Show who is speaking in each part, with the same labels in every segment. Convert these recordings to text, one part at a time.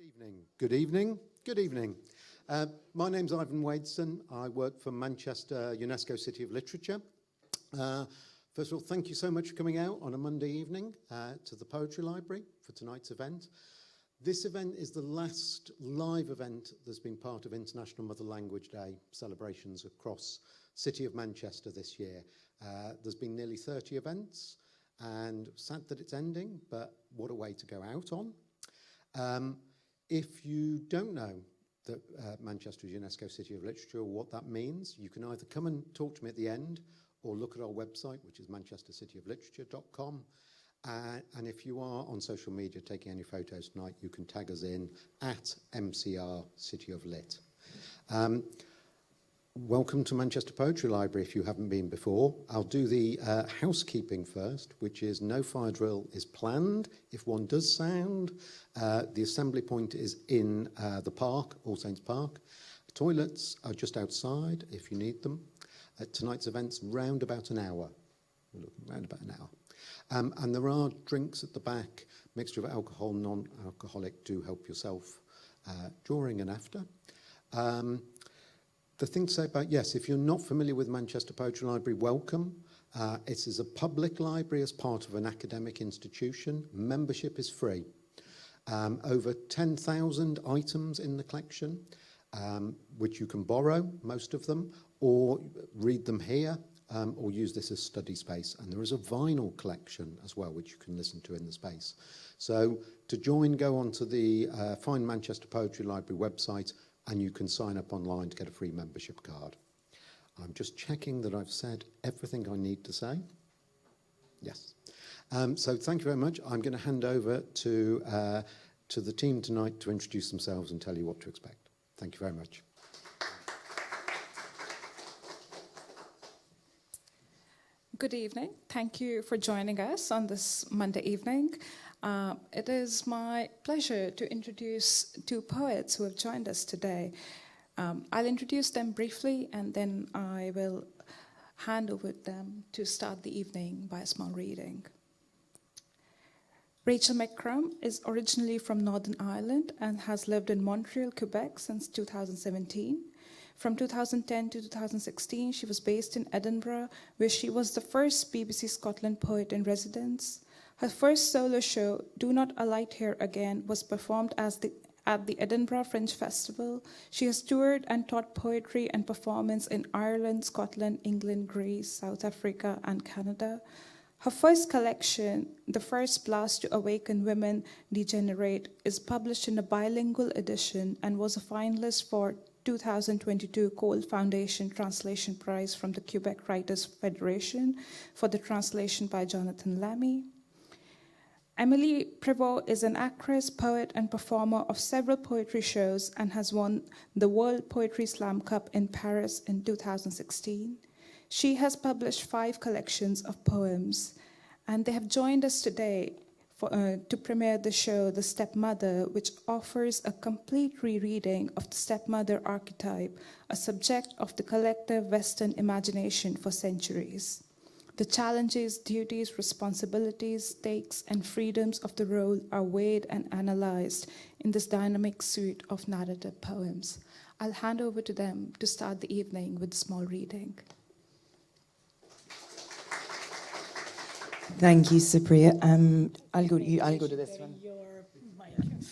Speaker 1: evening. Good evening. Good evening. My name's Ivan Wadeson. I work for Manchester UNESCO City of Literature. First of all, thank you so much for coming out on a Monday evening to the Poetry Library for tonight's event. This event is the last live event that's been part of International Mother Language Day celebrations across City of Manchester this year. There's been nearly 30 events, and sad that it's ending, but what a way to go out on. If you don't know that Manchester is UNESCO City of Literature or what that means, you can either come and talk to me at the end or look at our website, which is manchestercityofliterature.com. And if you are on social media taking any photos tonight, you can tag us in at MCR City of Lit. Welcome to Manchester Poetry Library if you haven't been before. I'll do the housekeeping first, which is no fire drill is planned. If one does sound, the assembly point is in the park, All Saints Park. Toilets are just outside if you need them. Tonight's event's round about an hour. We're looking round about an hour. And there are drinks at the back, mixture of alcohol, non-alcoholic. Do help yourself during and after. The thing to say about, yes, if you're not familiar with Manchester Poetry Library, welcome. It is a public library as part of an academic institution. Membership is free. Over 10,000 items in the collection, which you can borrow, most of them, or read them here, or use this as study space. And there is a vinyl collection as well, which you can listen to in the space. So to join, go onto the Find Manchester Poetry Library website, and you can sign up online to get a free membership card. I'm just checking that I've said everything I need to say. Yes. So thank you very much. I'm going to hand over to the team tonight to introduce themselves and tell you what to expect. Thank you very much.
Speaker 2: Good evening. Thank you for joining us on this Monday evening. It is my pleasure to introduce two poets who have joined us today. I'll introduce them briefly, and then I will hand over them to start the evening by a small reading. Rachel McCrum is originally from Northern Ireland and has lived in Montreal, Quebec since 2017. From 2010 to 2016, she was based in Edinburgh, where she was the first BBC Scotland poet in residence. Her first solo show, Do Not Alight Here Again, was performed at the Edinburgh Fringe Festival. She has toured and taught poetry and performance in Ireland, Scotland, England, Greece, South Africa, and Canada. Her first collection, The First Blast to Awaken Women Degenerate, is published in a bilingual edition and was a finalist for 2022 Cole Foundation Translation Prize from the Quebec Writers Federation for the translation by Jonathan Lamy. Amélie Prévost is an actress, poet, and performer of several poetry shows and has won the World Poetry Slam Cup in Paris in 2016. She has published 5 collections of poems, and they have joined us today to premiere the show, The Stepmother, which offers a complete rereading of the stepmother archetype, a subject of the collective Western imagination for centuries. The challenges, duties, responsibilities, stakes, and freedoms of the role are weighed and analyzed in this dynamic suite of narrative poems. I'll hand over to them to start the evening with a small reading.
Speaker 3: Thank you, Cypriot. I'll go to this one.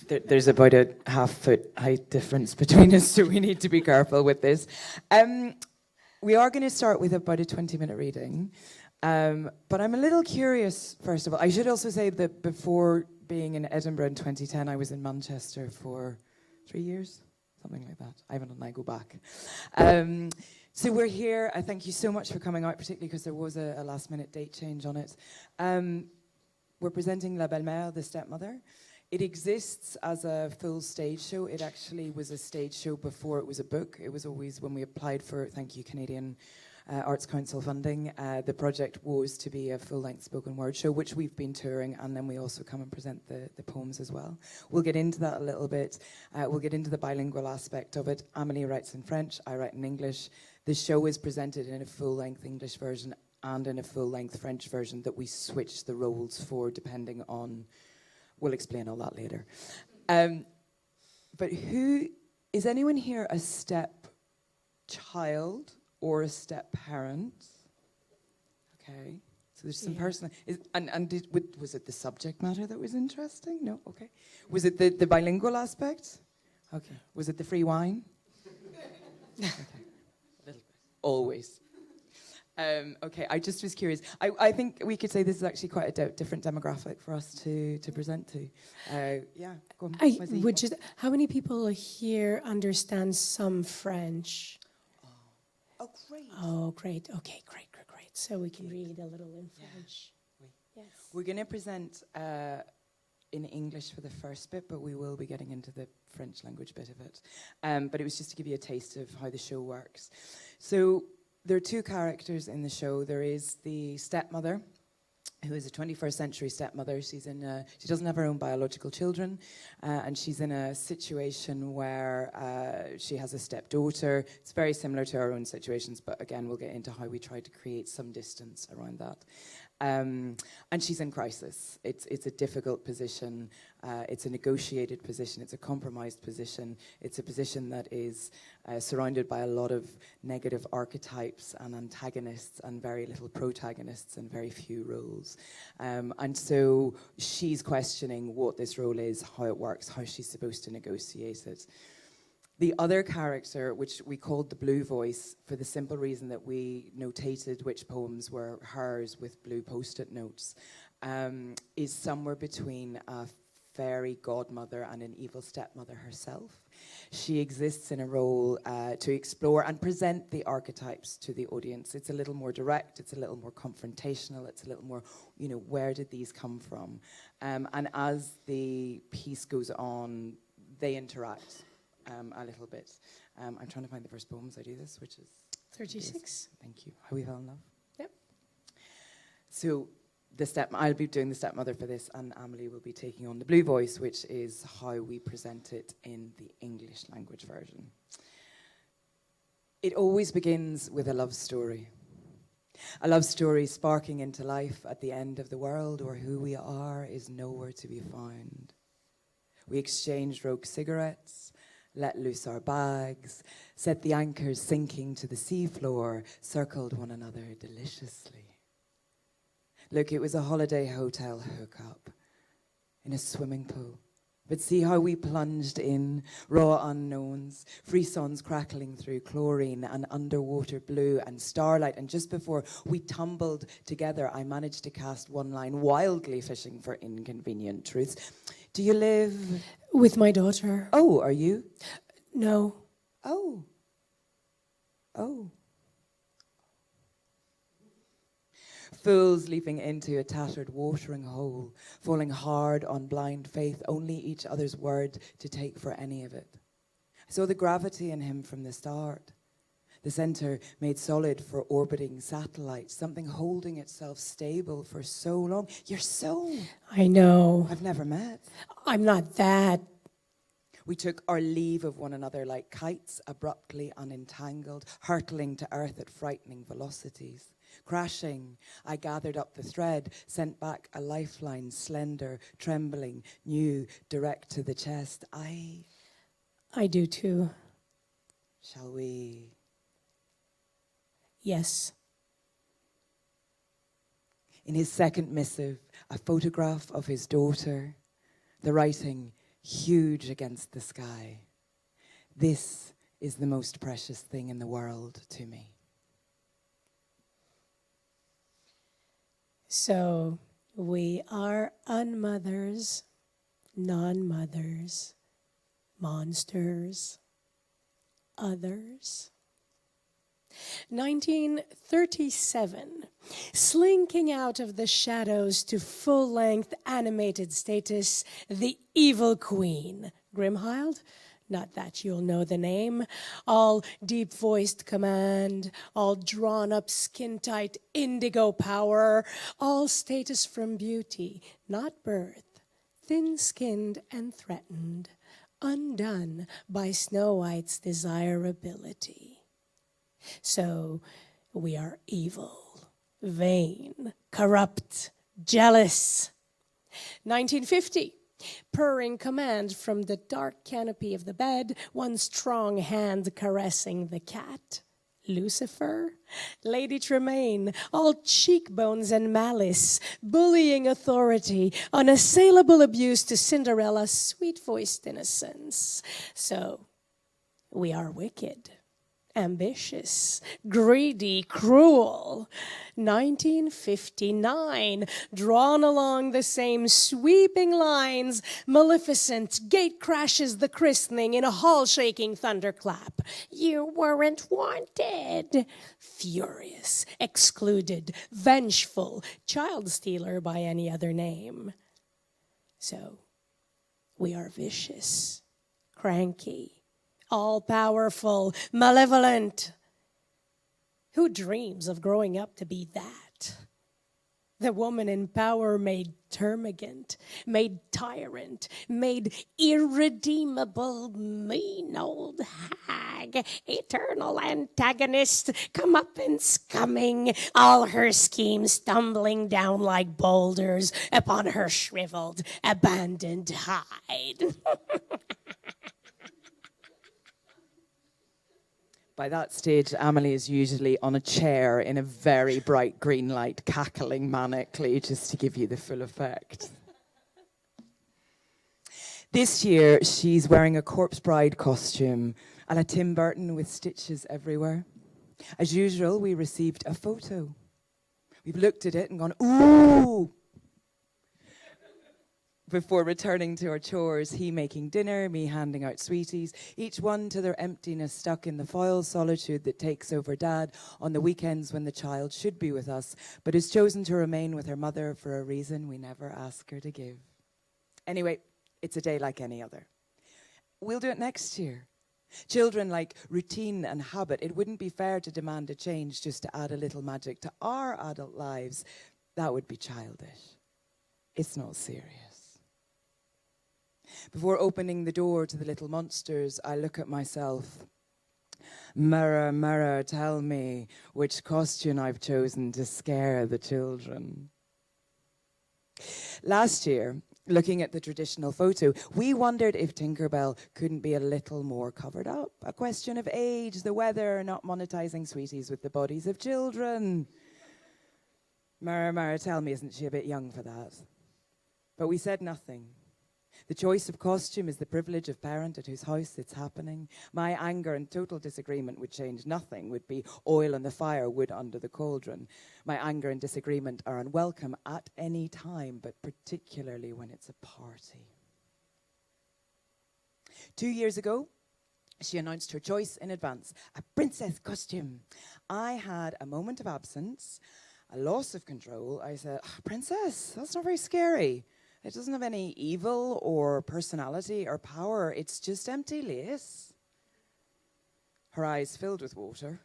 Speaker 3: There's about a half-foot height difference between us, so we need to be careful with this. We are going to start with about a 20-minute reading. But I'm a little curious, first of all. I should also say that before being in Edinburgh in 2010, I was in Manchester for 3 years, something like that. Ivan and I go back. So we're here. I thank you so much for coming out, particularly because there was a last-minute date change on it. We're presenting La Belle-mère, the Stepmother. It exists as a full stage show. It actually was a stage show before it was a book. It was always when we applied for, thank you, Canadian Arts Council funding, the project was to be a full-length spoken word show, which we've been touring, and then we also come and present the poems as well. We'll get into that a little bit. We'll get into the bilingual aspect of it. Amélie writes in French, I write in English. The show is presented in a full-length English version and in a full-length French version that we switch the roles for depending on... We'll explain all that later. But is anyone here a step child or a step parent? Okay. So there's some personal... was it the subject matter that was interesting? No? Okay. Was it the bilingual aspect? Okay. Was it the free wine? Okay. A little bit. Always. Okay, I just was curious. I think we could say this is actually quite a different demographic for us to present to. Yeah, go on.
Speaker 4: How many people here understand some French?
Speaker 3: Oh, great.
Speaker 4: Oh, great. Okay, great. So we can read a little in French.
Speaker 3: Oui.
Speaker 4: Yes.
Speaker 3: We're going to present in English for the first bit, but we will be getting into the French language bit of it. But it was just to give you a taste of how the show works. So there are two characters in the show. There is the stepmother, who is a 21st century stepmother. She doesn't have her own biological children, and she's in a situation where she has a stepdaughter. It's very similar to our own situations, but again, we'll get into how we try to create some distance around that. And she's in crisis. It's a difficult position. It's a negotiated position. It's a compromised position. It's a position that is surrounded by a lot of negative archetypes and antagonists and very little protagonists and very few roles. And so she's questioning what this role is, how it works, how she's supposed to negotiate it. The other character, which we called the Blue Voice, for the simple reason that we notated which poems were hers with blue post-it notes, is somewhere between a fairy godmother and an evil stepmother herself. She exists in a role to explore and present the archetypes to the audience. It's a little more direct, it's a little more confrontational, it's a little more, where did these come from? And as the piece goes on, they interact a little bit. I'm trying to find the first poem as I do this, which is
Speaker 4: 36.
Speaker 3: Thank you. How We Fell in Love.
Speaker 4: Yep.
Speaker 3: So I'll be doing the stepmother for this, and Amélie will be taking on the Blue Voice, which is how we present it in the English language version. It always begins with a love story. A love story sparking into life at the end of the world, where who we are is nowhere to be found. We exchanged rogue cigarettes, let loose our bags, set the anchors sinking to the seafloor, circled one another deliciously. Look, it was a holiday hotel hookup in a swimming pool. But see how we plunged in, raw unknowns, frissons crackling through chlorine and underwater blue and starlight. And just before we tumbled together, I managed to cast one line, wildly fishing for inconvenient truths. Do you live...
Speaker 4: With my daughter.
Speaker 3: Oh, are you?
Speaker 4: No.
Speaker 3: Oh. Fools leaping into a tattered watering hole, falling hard on blind faith, only each other's word to take for any of it. I saw the gravity in him from the start. The center made solid for orbiting satellites, something holding itself stable for so long. You're so...
Speaker 4: I know.
Speaker 3: I've never met.
Speaker 4: I'm not that.
Speaker 3: We took our leave of one another like kites, abruptly unentangled, hurtling to earth at frightening velocities. Crashing, I gathered up the thread, sent back a lifeline, slender, trembling, new, direct to the chest. I
Speaker 4: do too.
Speaker 3: Shall we?
Speaker 4: Yes.
Speaker 3: In his second missive, a photograph of his daughter, the writing huge against the sky. This is the most precious thing in the world to me.
Speaker 4: So we are unmothers, non-mothers, monsters, others. 1937, slinking out of the shadows to full-length animated status, the evil queen, Grimhild. Not that you'll know the name. All deep-voiced command, all drawn-up skin-tight indigo power, all status from beauty, not birth, thin-skinned and threatened, undone by Snow White's desirability. So we are evil, vain, corrupt, jealous. 1950, Purring command from the dark canopy of the bed, one strong hand caressing the cat. Lucifer, Lady Tremaine, all cheekbones and malice, bullying authority, unassailable abuse to Cinderella's sweet-voiced innocence. So, we are wicked, ambitious, greedy, cruel. 1959, drawn along the same sweeping lines, Maleficent gate crashes the christening in a hall-shaking thunderclap. You weren't wanted. Furious, excluded, vengeful, child stealer by any other name. So, we are vicious, cranky, all-powerful, malevolent. Who dreams of growing up to be that? The woman in power made termagant, made tyrant, made irredeemable, mean old hag, eternal antagonist, comeuppance coming, all her schemes tumbling down like boulders upon her shriveled, abandoned hide.
Speaker 3: By that stage, Amélie is usually on a chair in a very bright green light, cackling manically, just to give you the full effect. This year, she's wearing a corpse bride costume a la Tim Burton with stitches everywhere. As usual, we received a photo. We've looked at it and gone, ooh! Before returning to our chores, he making dinner, me handing out sweeties, each one to their emptiness, stuck in the foul solitude that takes over Dad on the weekends when the child should be with us, but has chosen to remain with her mother for a reason we never ask her to give. Anyway, it's a day like any other. We'll do it next year. Children like routine and habit. It wouldn't be fair to demand a change just to add a little magic to our adult lives. That would be childish. It's not serious. Before opening the door to the little monsters, I look at myself. Mirror, mirror, tell me which costume I've chosen to scare the children. Last year, looking at the traditional photo, we wondered if Tinkerbell couldn't be a little more covered up. A question of age, the weather, not monetizing sweeties with the bodies of children. Mirror, mirror, tell me, isn't she a bit young for that? But we said nothing. The choice of costume is the privilege of parent at whose house it's happening. My anger and total disagreement would change nothing, would be oil on the fire, wood under the cauldron. My anger and disagreement are unwelcome at any time, but particularly when it's a party. 2 years ago, she announced her choice in advance, a princess costume. I had a moment of absence, a loss of control. I said, princess, that's not very scary. It doesn't have any evil or personality or power. It's just empty lace. Her eyes filled with water.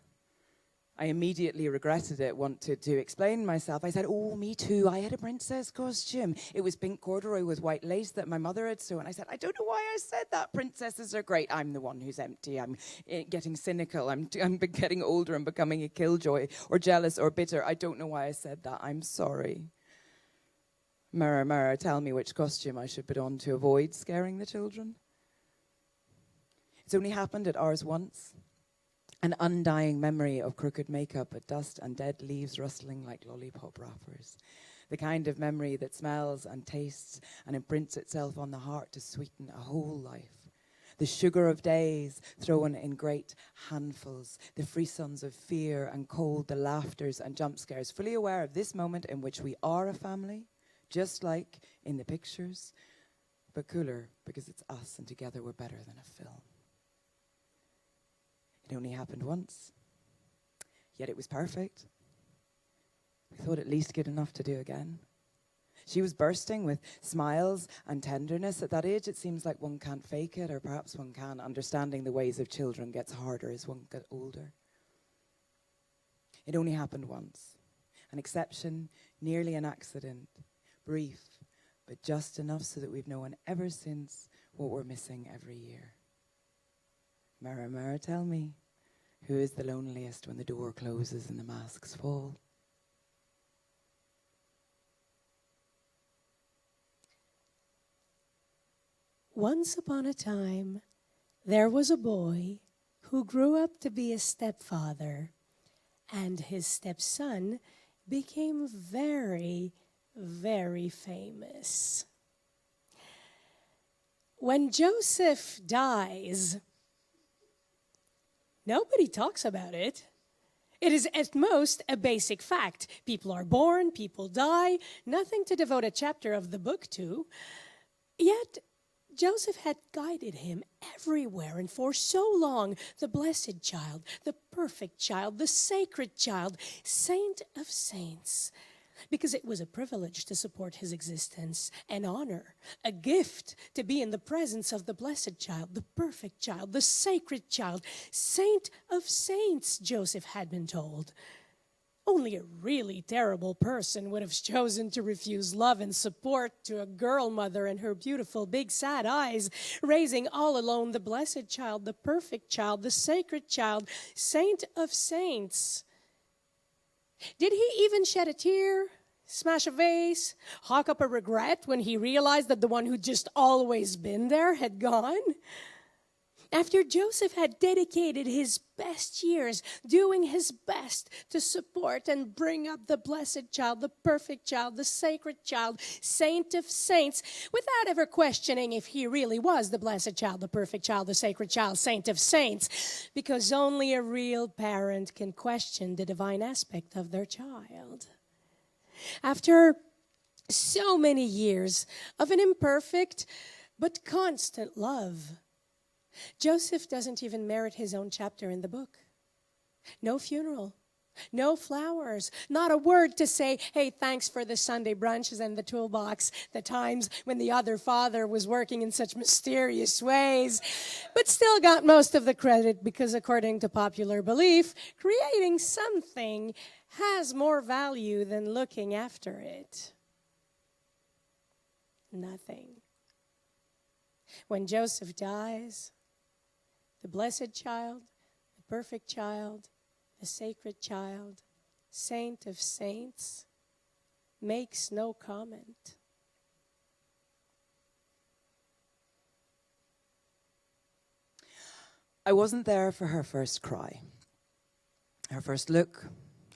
Speaker 3: I immediately regretted it, wanted to explain myself. I said, oh, me too. I had a princess costume. It was pink corduroy with white lace that my mother had sewn. I said, I don't know why I said that. Princesses are great. I'm the one who's empty. I'm getting cynical. I'm getting older and becoming a killjoy or jealous or bitter. I don't know why I said that. I'm sorry. Mirror, mirror, tell me which costume I should put on to avoid scaring the children. It's only happened at ours once. An undying memory of crooked makeup at dusk and dead leaves rustling like lollipop wrappers. The kind of memory that smells and tastes and imprints itself on the heart to sweeten a whole life. The sugar of days thrown in great handfuls. The frissons of fear and cold, the laughters and jump scares. Fully aware of this moment in which we are a family. Just like in the pictures, but cooler because it's us and together we're better than a film. It only happened once, yet it was perfect. We thought at least good enough to do again. She was bursting with smiles and tenderness. At that age, it seems like one can't fake it, or perhaps one can. Understanding the ways of children gets harder as one gets older. It only happened once. An exception, nearly an accident. Brief, but just enough so that we've known ever since what we're missing every year. Mirror, mirror, tell me, who is the loneliest when the door closes and the masks fall?
Speaker 4: Once upon a time, there was a boy who grew up to be a stepfather, and his stepson became very, very famous. When Joseph dies, nobody talks about it. It is at most a basic fact. People are born, people die, nothing to devote a chapter of the book to. Yet, Joseph had guided him everywhere, and for so long, the blessed child, the perfect child, the sacred child, saint of saints, because it was a privilege to support his existence, an honor, a gift to be in the presence of the blessed child, the perfect child, the sacred child, saint of saints, Joseph had been told. Only a really terrible person would have chosen to refuse love and support to a girl mother and her beautiful big sad eyes, raising all alone the blessed child, the perfect child, the sacred child, saint of saints. Did he even shed a tear, smash a vase, hawk up a regret when he realized that the one who'd just always been there had gone? After Joseph had dedicated his best years doing his best to support and bring up the blessed child, the perfect child, the sacred child, saint of saints, without ever questioning if he really was the blessed child, the perfect child, the sacred child, saint of saints, because only a real parent can question the divine aspect of their child. After so many years of an imperfect but constant love, Joseph doesn't even merit his own chapter in the book. No funeral, no flowers, not a word to say, hey, thanks for the Sunday brunches and the toolbox, the times when the other father was working in such mysterious ways, but still got most of the credit because according to popular belief, creating something has more value than looking after it. Nothing. When Joseph dies, the blessed child, the perfect child, the sacred child, saint of saints, makes no comment.
Speaker 3: I wasn't there for her first cry, her first look,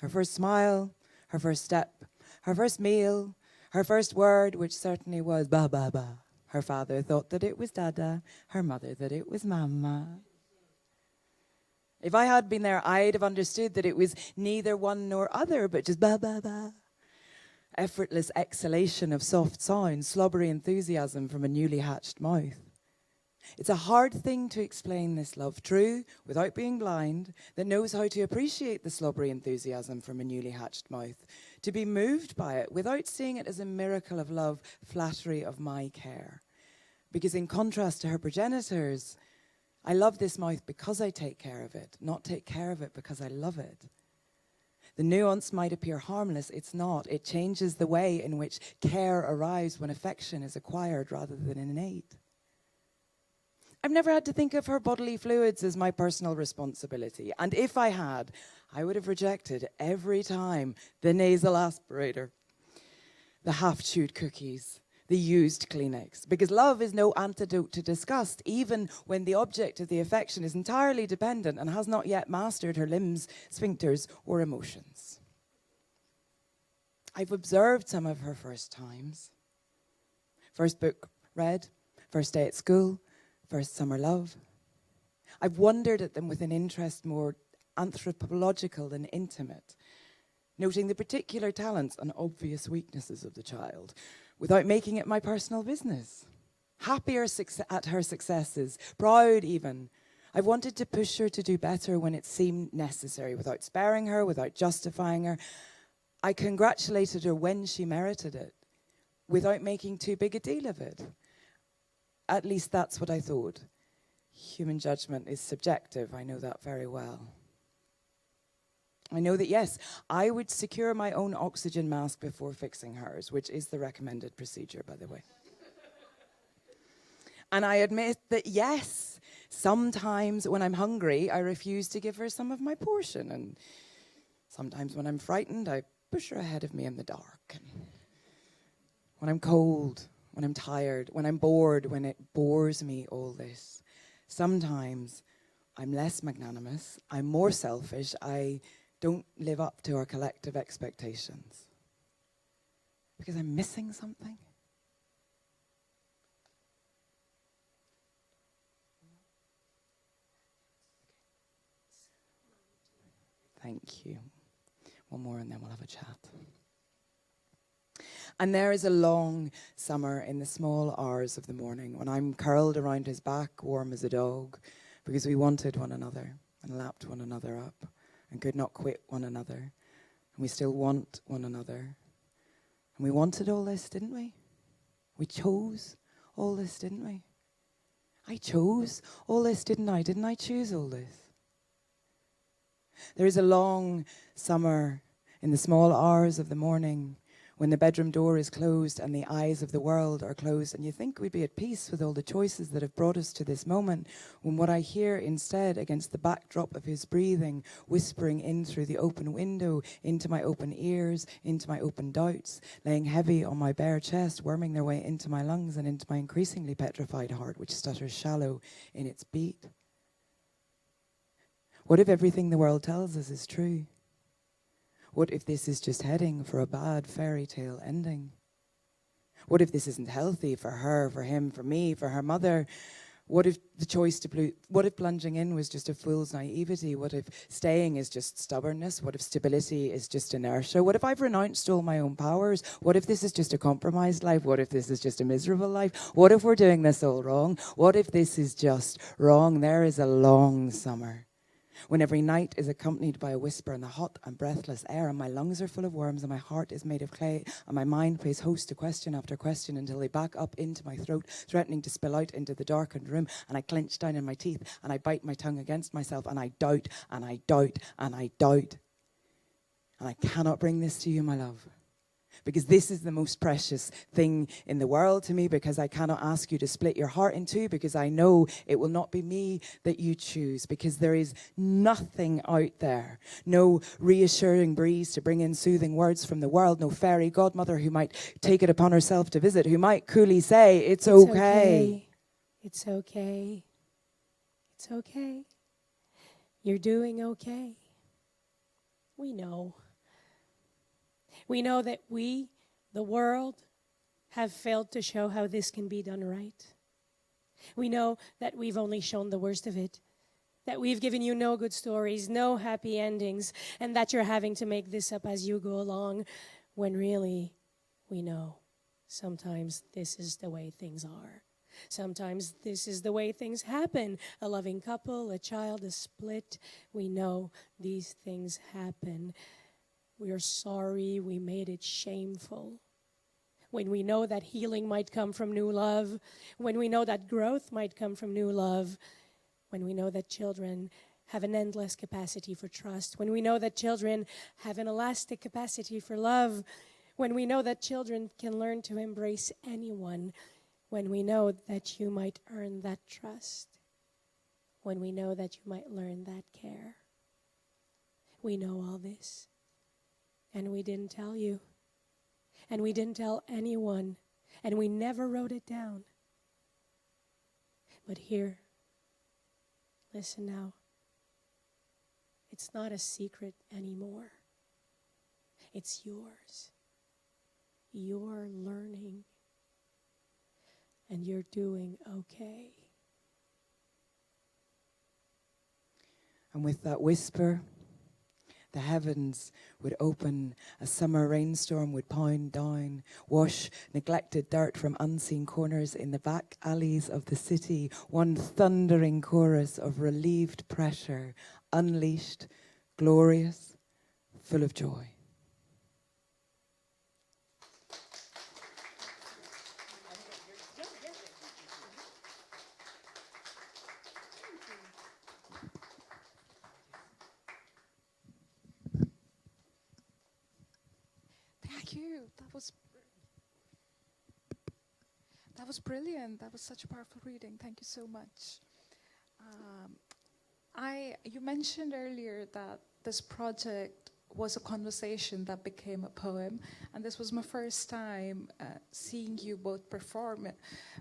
Speaker 3: her first smile, her first step, her first meal, her first word, which certainly was ba ba ba. Her father thought that it was dada, her mother that it was mama. If I had been there, I'd have understood that it was neither one nor other, but just ba ba ba. Effortless exhalation of soft sound, slobbery enthusiasm from a newly hatched mouth. It's a hard thing to explain this love, true, without being blind, that knows how to appreciate the slobbery enthusiasm from a newly hatched mouth, to be moved by it without seeing it as a miracle of love, flattery of my care. Because in contrast to her progenitors, I love this mouth because I take care of it, not take care of it because I love it. The nuance might appear harmless, it's not. It changes the way in which care arrives when affection is acquired rather than innate. I've never had to think of her bodily fluids as my personal responsibility. And if I had, I would have rejected every time the nasal aspirator, the half-chewed cookies, the used Kleenex. Because love is no antidote to disgust, even when the object of the affection is entirely dependent and has not yet mastered her limbs, sphincters, or emotions. I've observed some of her first times. First book read, first day at school, first summer love. I've wondered at them with an interest more anthropological than intimate, noting the particular talents and obvious weaknesses of the child, without making it my personal business. Happier at her successes, proud even. I've wanted to push her to do better when it seemed necessary, without sparing her, without justifying her. I congratulated her when she merited it, without making too big a deal of it. At least that's what I thought. Human judgment is subjective, I know that very well. I know that, yes, I would secure my own oxygen mask before fixing hers, which is the recommended procedure, by the way. And I admit that, yes, sometimes when I'm hungry, I refuse to give her some of my portion. And sometimes when I'm frightened, I push her ahead of me in the dark. And when I'm cold, when I'm tired, when I'm bored, when it bores me, all this. Sometimes I'm less magnanimous, I'm more selfish, I don't live up to our collective expectations. Because I'm missing something. Thank you. One more and then we'll have a chat. And there is a long summer in the small hours of the morning when I'm curled around his back, warm as a dog, because we wanted one another and lapped one another up and could not quit one another. And we still want one another. And we wanted all this, didn't we? We chose all this, didn't we? I chose all this, didn't I? Didn't I choose all this? There is a long summer in the small hours of the morning when the bedroom door is closed and the eyes of the world are closed, and you think we'd be at peace with all the choices that have brought us to this moment, when what I hear instead, against the backdrop of his breathing, whispering in through the open window, into my open ears, into my open doubts, laying heavy on my bare chest, worming their way into my lungs and into my increasingly petrified heart, which stutters shallow in its beat. What if everything the world tells us is true? What if this is just heading for a bad fairy tale ending? What if this isn't healthy for her, for him, for me, for her mother? What if the choice to what if plunging in was just a fool's naivety? What if staying is just stubbornness? What if stability is just inertia? What if I've renounced all my own powers? What if this is just a compromised life? What if this is just a miserable life? What if we're doing this all wrong? What if this is just wrong? There is a long summer, when every night is accompanied by a whisper in the hot and breathless air, and my lungs are full of worms, and my heart is made of clay, and my mind plays host to question after question until they back up into my throat, threatening to spill out into the darkened room, and I clench down in my teeth, and I bite my tongue against myself, and I doubt, and I doubt, and I doubt. And I cannot bring this to you, my love, because this is the most precious thing in the world to me, because I cannot ask you to split your heart in two, because I know it will not be me that you choose, because there is nothing out there, no reassuring breeze to bring in soothing words from the world, no fairy godmother who might take it upon herself to visit, who might coolly say, it's okay.
Speaker 4: It's okay. It's okay. You're doing okay. We know. We know that we, the world, have failed to show how this can be done right. We know that we've only shown the worst of it, that we've given you no good stories, no happy endings, and that you're having to make this up as you go along, when really we know sometimes this is the way things are. Sometimes this is the way things happen. A loving couple, a child, a split. We know these things happen. We are sorry we made it shameful. When we know that healing might come from new love, when we know that growth might come from new love, when we know that children have an endless capacity for trust, when we know that children have an elastic capacity for love, when we know that children can learn to embrace anyone, when we know that you might earn that trust, when we know that you might learn that care. We know all this. And we didn't tell you. And we didn't tell anyone. And we never wrote it down. But here, listen now. It's not a secret anymore. It's yours. You're learning. And you're doing okay.
Speaker 3: And with that whisper, the heavens would open, a summer rainstorm would pound down, wash neglected dirt from unseen corners in the back alleys of the city, one thundering chorus of relieved pressure, unleashed, glorious, full of joy.
Speaker 5: Thank you. That was brilliant. That was such a powerful reading. Thank you so much. You mentioned earlier that this project
Speaker 2: was a conversation that became a poem, and this was my first time seeing you both perform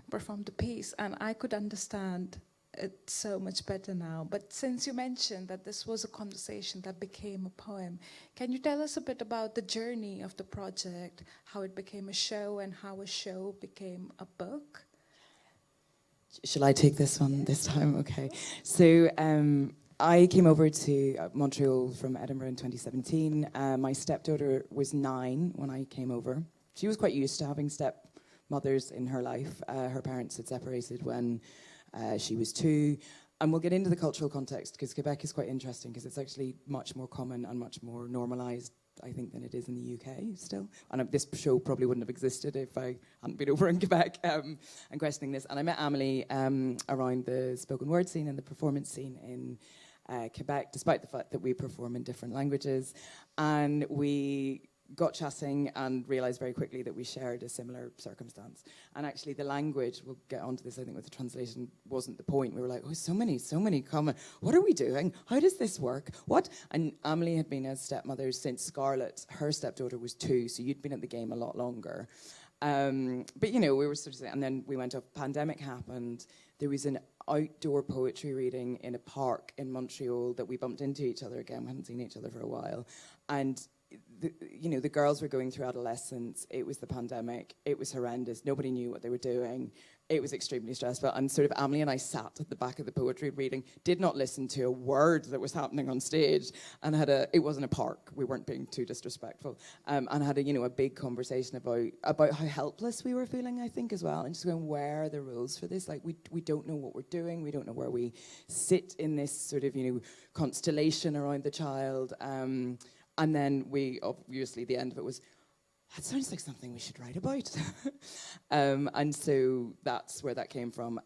Speaker 2: the piece, and I could understand it so much better now. But since you mentioned that this was a conversation that became a poem, can you tell us a bit about the journey of the project, how it became a show and how a show became a book?
Speaker 3: Shall I take this one this time? Okay. So I came over to Montreal from Edinburgh in 2017. My stepdaughter was 9 when I came over. She was quite used to having stepmothers in her life. Her parents had separated when she was 2. And we'll get into the cultural context, because Quebec is quite interesting, because it's actually much more common and much more normalised, I think, than it is in the UK still. And this show probably wouldn't have existed if I hadn't been over in Quebec and questioning this. And I met Amélie around the spoken word scene and the performance scene in Quebec, despite the fact that we perform in different languages. And we got chatting and realised very quickly that we shared a similar circumstance. And actually the language, we'll get onto this I think with the translation, wasn't the point. We were like, oh, so many common, what are we doing? How does this work? What? And Amélie had been a stepmother since Scarlett, her stepdaughter was 2, so you'd been at the game a lot longer. But you know, we were sort of, and then we went off, pandemic happened, there was an outdoor poetry reading in a park in Montreal that we bumped into each other again, we hadn't seen each other for a while, and the girls were going through adolescence, it was the pandemic, it was horrendous, nobody knew what they were doing, it was extremely stressful, and sort of Amélie and I sat at the back of the poetry reading, did not listen to a word that was happening on stage, and it wasn't a park, we weren't being too disrespectful, and had a big conversation about how helpless we were feeling, I think, as well, and just going, where are the rules for this? Like, we don't know what we're doing, we don't know where we sit in this sort of, constellation around the child, and then we, obviously, the end of it was, that sounds like something we should write about. And so that's where that came from.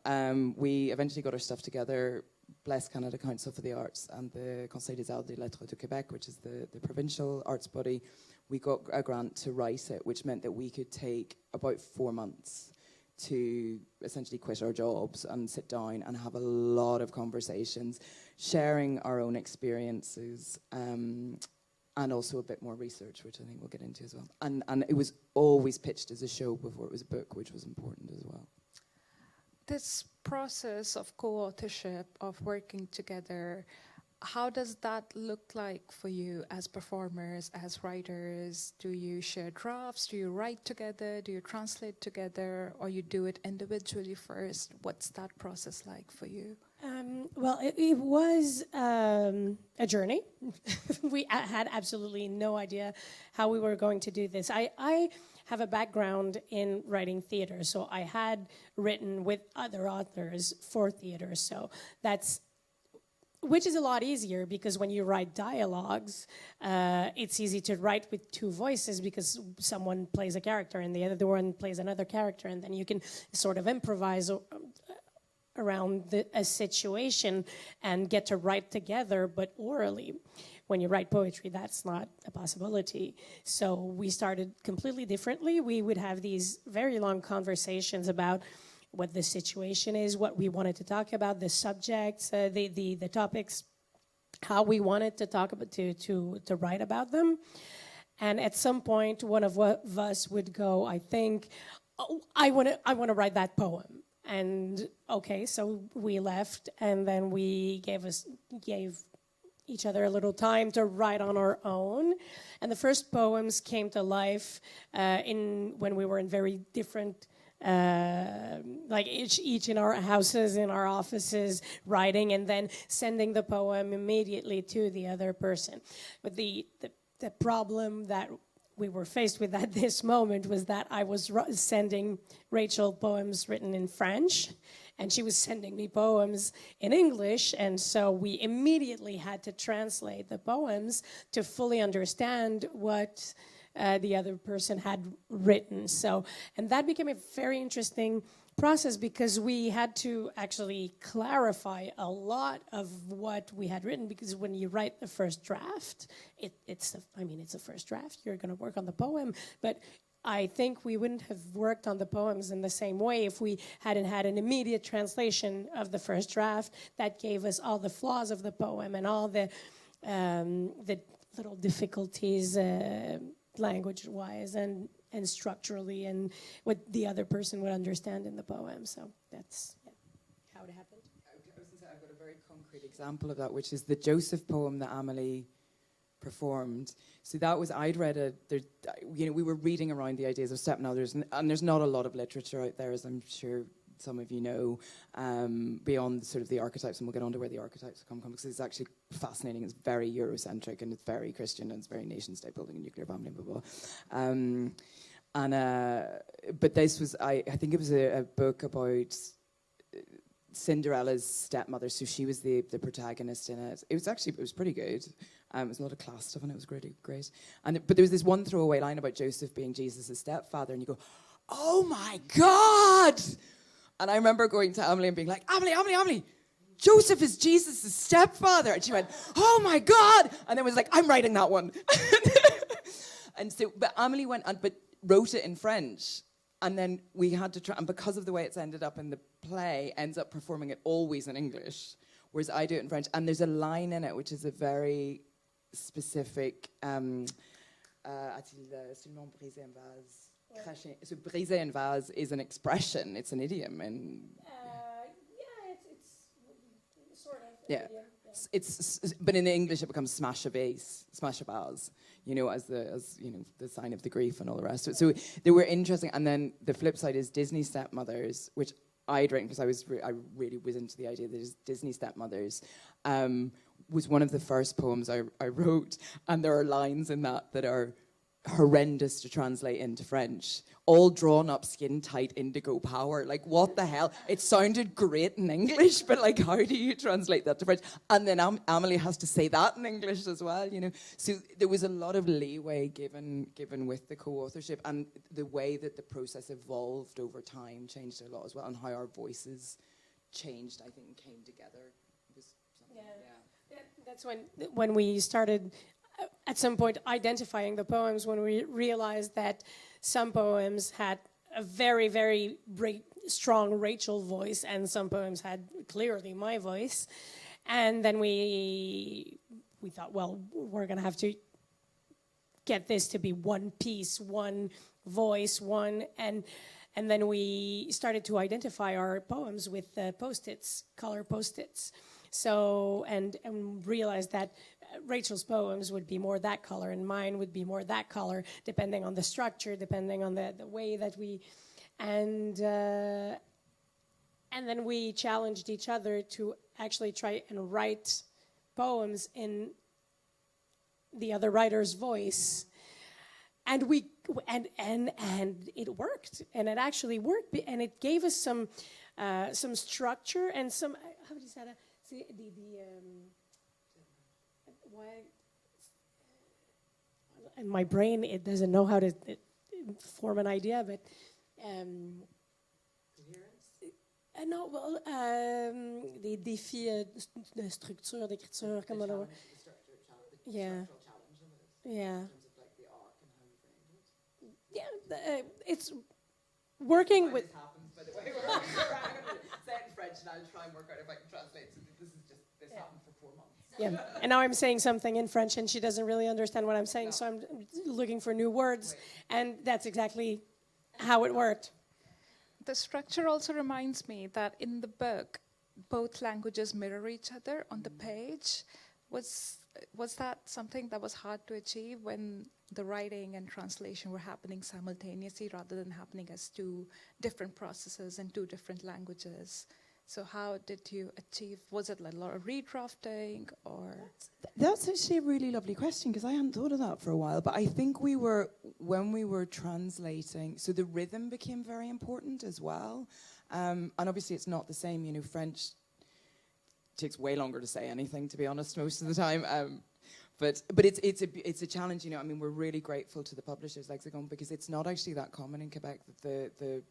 Speaker 3: We eventually got our stuff together, bless Canada Council for the Arts and the Conseil des Arts et Lettres du Québec, which is the provincial arts body. We got a grant to write it, which meant that we could take about 4 months to essentially quit our jobs and sit down and have a lot of conversations, sharing our own experiences, and also a bit more research, which I think we'll get into as well. And it was always pitched as a show before it was a book, which was important as well.
Speaker 2: This process of co-authorship, of working together, how does that look like for you as performers, as writers? Do you share drafts? Do you write together? Do you translate together? Or you do it individually first? What's that process like for you?
Speaker 4: Well, it was a journey. We had absolutely no idea how we were going to do this. I have a background in writing theater, so I had written with other authors for theater, so which is a lot easier, because when you write dialogues, it's easy to write with 2 voices, because someone plays a character and the other one plays another character, and then you can sort of improvise around a situation and get to write together, but orally. When you write poetry, that's not a possibility. So we started completely differently. We would have these very long conversations about what the situation is, what we wanted to talk about, the subjects, the topics, how we wanted to talk about, to write about them. And at some point, one of us would go, I think, oh, I want to write that poem. And okay, so we left, and then we gave each other a little time to write on our own. And the first poems came to life when we were in very different, like each in our houses, in our offices, writing, and then sending the poem immediately to the other person. But the problem that we were faced with at this moment was that I was sending Rachel poems written in French, and she was sending me poems in English, and so we immediately had to translate the poems to fully understand what the other person had written. And that became a very interesting process, because we had to actually clarify a lot of what we had written, because when you write the first draft, it's a first draft, you're going to work on the poem, but I think we wouldn't have worked on the poems in the same way if we hadn't had an immediate translation of the first draft that gave us all the flaws of the poem and all the little difficulties language-wise and structurally, and what the other person would understand in the poem. So that's how it happened.
Speaker 3: I was going to say, I've got a very concrete example of that, which is the Joseph poem that Amélie performed. So that was, I'd read we were reading around the ideas of stepmothers, and there's not a lot of literature out there, as I'm sure some of you know, beyond sort of the archetypes, and we'll get on to where the archetypes come from, because it's actually fascinating. It's very Eurocentric, and it's very Christian, and it's very nation-state building and nuclear family, blah, blah, blah. But this was, I think it was a book about Cinderella's stepmother, so she was the protagonist in it. It was pretty good. It was a lot of class stuff, and it was great. But there was this one throwaway line about Joseph being Jesus' stepfather, and you go, oh my God! And I remember going to Amélie and being like, Amélie, Joseph is Jesus' stepfather. And she went, oh my God! And then was like, I'm writing that one. And so, but Amélie but wrote it in French. And then we had to try, and because of the way it's ended up in the play, ends up performing it always in English, whereas I do it in French. And there's a line in it which is a very specific, a-t-il seulement brisé un vase? So briser un vase is an expression, it's an idiom. And
Speaker 4: it's sort of
Speaker 3: yeah. But in English it becomes smash a vase, smash a vase, as the sign of the grief and all the rest of it. So they were interesting. And then the flip side is Disney Stepmothers, which I'd written because I really was into the idea that Disney Stepmothers was one of the first poems I wrote, and there are lines in that are horrendous to translate into French. All drawn up, skin tight, indigo power. Like, what the hell? It sounded great in English, but like, how do you translate that to French? And then Amélie has to say that in English as well, So there was a lot of leeway given with the co-authorship, and the way that the process evolved over time changed a lot as well, and how our voices changed, I think, came together. It was
Speaker 4: That's when we started, at some point, identifying the poems, when we realized that some poems had a very, very strong Rachel voice, and some poems had clearly my voice. And then we thought, well, we're going to have to get this to be one piece, one voice, and then we started to identify our poems with post-its, color post-its. So, and realized that Rachel's poems would be more that color, and mine would be more that color, depending on the structure, depending on the way that we, and then we challenged each other to actually try and write poems in the other writer's voice, and it worked, and it actually worked, and it gave us some structure and some, how would you say that? Why? And my brain, it doesn't know how to form an idea, but non, well, des défis de structure, d'écriture, comme on yeah. It's working with.
Speaker 3: By the way, we're say it in French, and I'll try and work out if I can translate. So this happened for 4 months.
Speaker 4: Yeah, and now I'm saying something in French, and she doesn't really understand what I'm saying, so I'm looking for new words, and that's exactly how it worked.
Speaker 5: The structure also reminds me that in the book, both languages mirror each other on the page. Was that something that was hard to achieve when the writing and translation were happening simultaneously rather than happening as two different processes in two different languages? So how did you achieve, was it like a lot of redrafting or?
Speaker 3: That's actually a really lovely question, because I hadn't thought of that for a while, but I think when we were translating, so the rhythm became very important as well. And obviously it's not the same, French takes way longer to say anything, to be honest, most of the time. But it's a challenge, we're really grateful to the publishers like Lexicon, because it's not actually that common in Quebec that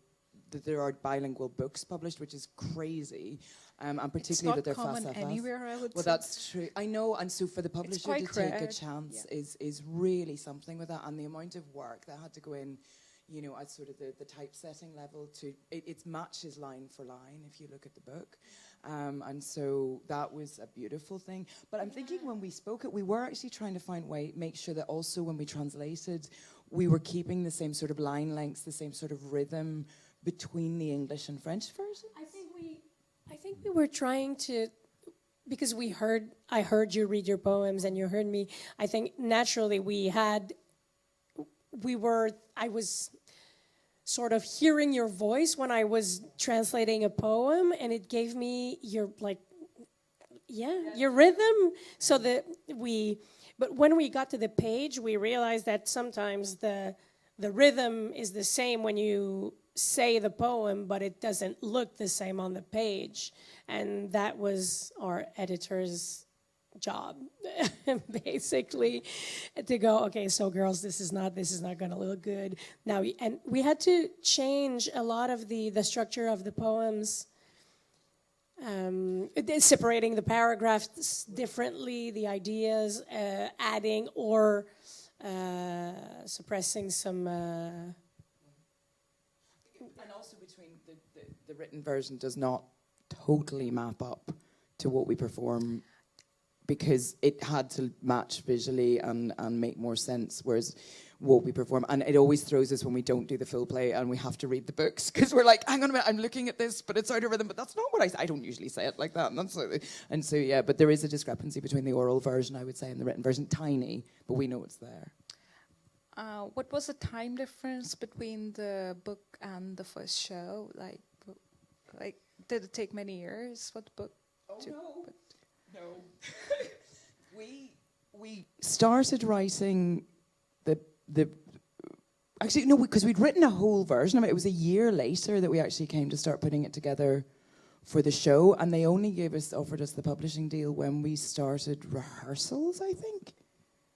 Speaker 3: there are bilingual books published, which is crazy, and particularly that they're fast.
Speaker 5: It's not common anywhere, I would say.
Speaker 3: Well, that's true. I know, and so for the publisher to take a chance is really something with that, and the amount of work that had to go in, you know, at sort of the typesetting level to, it matches line for line if you look at the book. And so that was a beautiful thing. But I'm thinking when we spoke it, we were actually trying to make sure that also when we translated, we were keeping the same sort of line lengths, the same sort of rhythm between the English and French versions.
Speaker 4: I think we were trying to, because I heard you read your poems and you heard me. I think naturally I was sort of hearing your voice when I was translating a poem, and it gave me your rhythm. So but when we got to the page, we realized that sometimes the rhythm is the same when you say the poem, but it doesn't look the same on the page. And that was our editor's job, basically, to go, okay, so girls, this is not going to look good. Now, and we had to change a lot of the structure of the poems, separating the paragraphs differently, the ideas, adding or suppressing some...
Speaker 3: And also between the written version does not totally map up to what we perform because it had to match visually and make more sense, whereas what we perform, and it always throws us when we don't do the full play and we have to read the books because we're like, hang on a minute, I'm looking at this, but it's out of rhythm, but that's not what I don't usually say it like that. And so yeah, but there is a discrepancy between the oral version, I would say, and the written version, tiny, but we know it's there.
Speaker 5: What was the time difference between the book and the first show? Like did it take many years for the book?
Speaker 3: No. We started writing the actually no, because we'd written a whole version of it. It was a year later that we actually came to start putting it together for the show, and they only offered us the publishing deal when we started rehearsals, I think.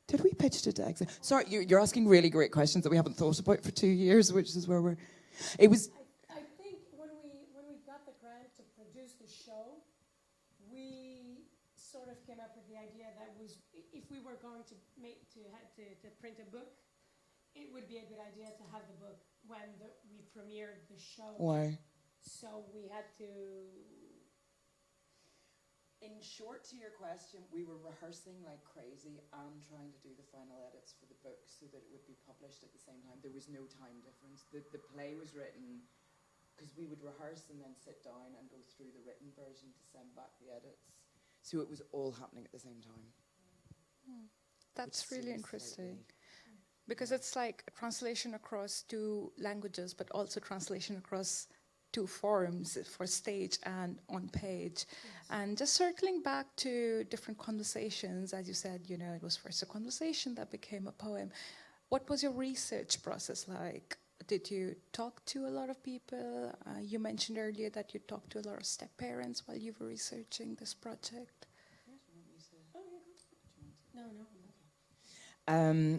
Speaker 3: Did we pitch it to exit? Sorry, you're asking really great questions that we haven't thought about for 2 years, which is where we're... It was...
Speaker 4: I think when we got the grant to produce the show, we sort of came up with the idea that was, if we were going to print a book, it would be a good idea to have the book when we premiered the show.
Speaker 3: Why?
Speaker 4: So we had to...
Speaker 3: In short to your question, we were rehearsing like crazy and trying to do the final edits for the book so that it would be published at the same time. There was no time difference. The play was written because we would rehearse and then sit down and go through the written version to send back the edits. So it was all happening at the same time.
Speaker 5: That's really interesting. Because it's like a translation across 2 languages, but also translation across 2 forms for stage and on page. Yes. And just circling back to different conversations, as you said, you know, it was first a conversation that became a poem. What was your research process like? Did you talk to a lot of people? You mentioned earlier that you talked to a lot of step-parents while you were researching this project.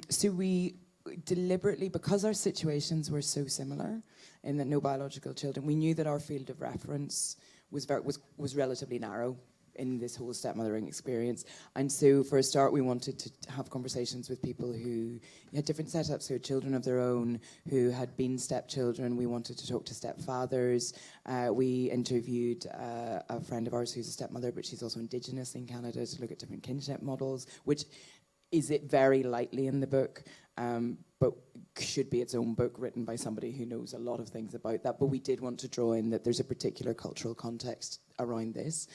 Speaker 3: So we deliberately, because our situations were so similar in that no biological children, we knew that our field of reference was relatively narrow in this whole stepmothering experience. And so for a start, we wanted to have conversations with people who had different setups, who had children of their own, who had been stepchildren. We wanted to talk to stepfathers. We interviewed a friend of ours who's a stepmother, but she's also Indigenous in Canada, to look at different kinship models, which is it very lightly in the book, but should be its own book written by somebody who knows a lot of things about that. But we did want to draw in that there's a particular cultural context around this.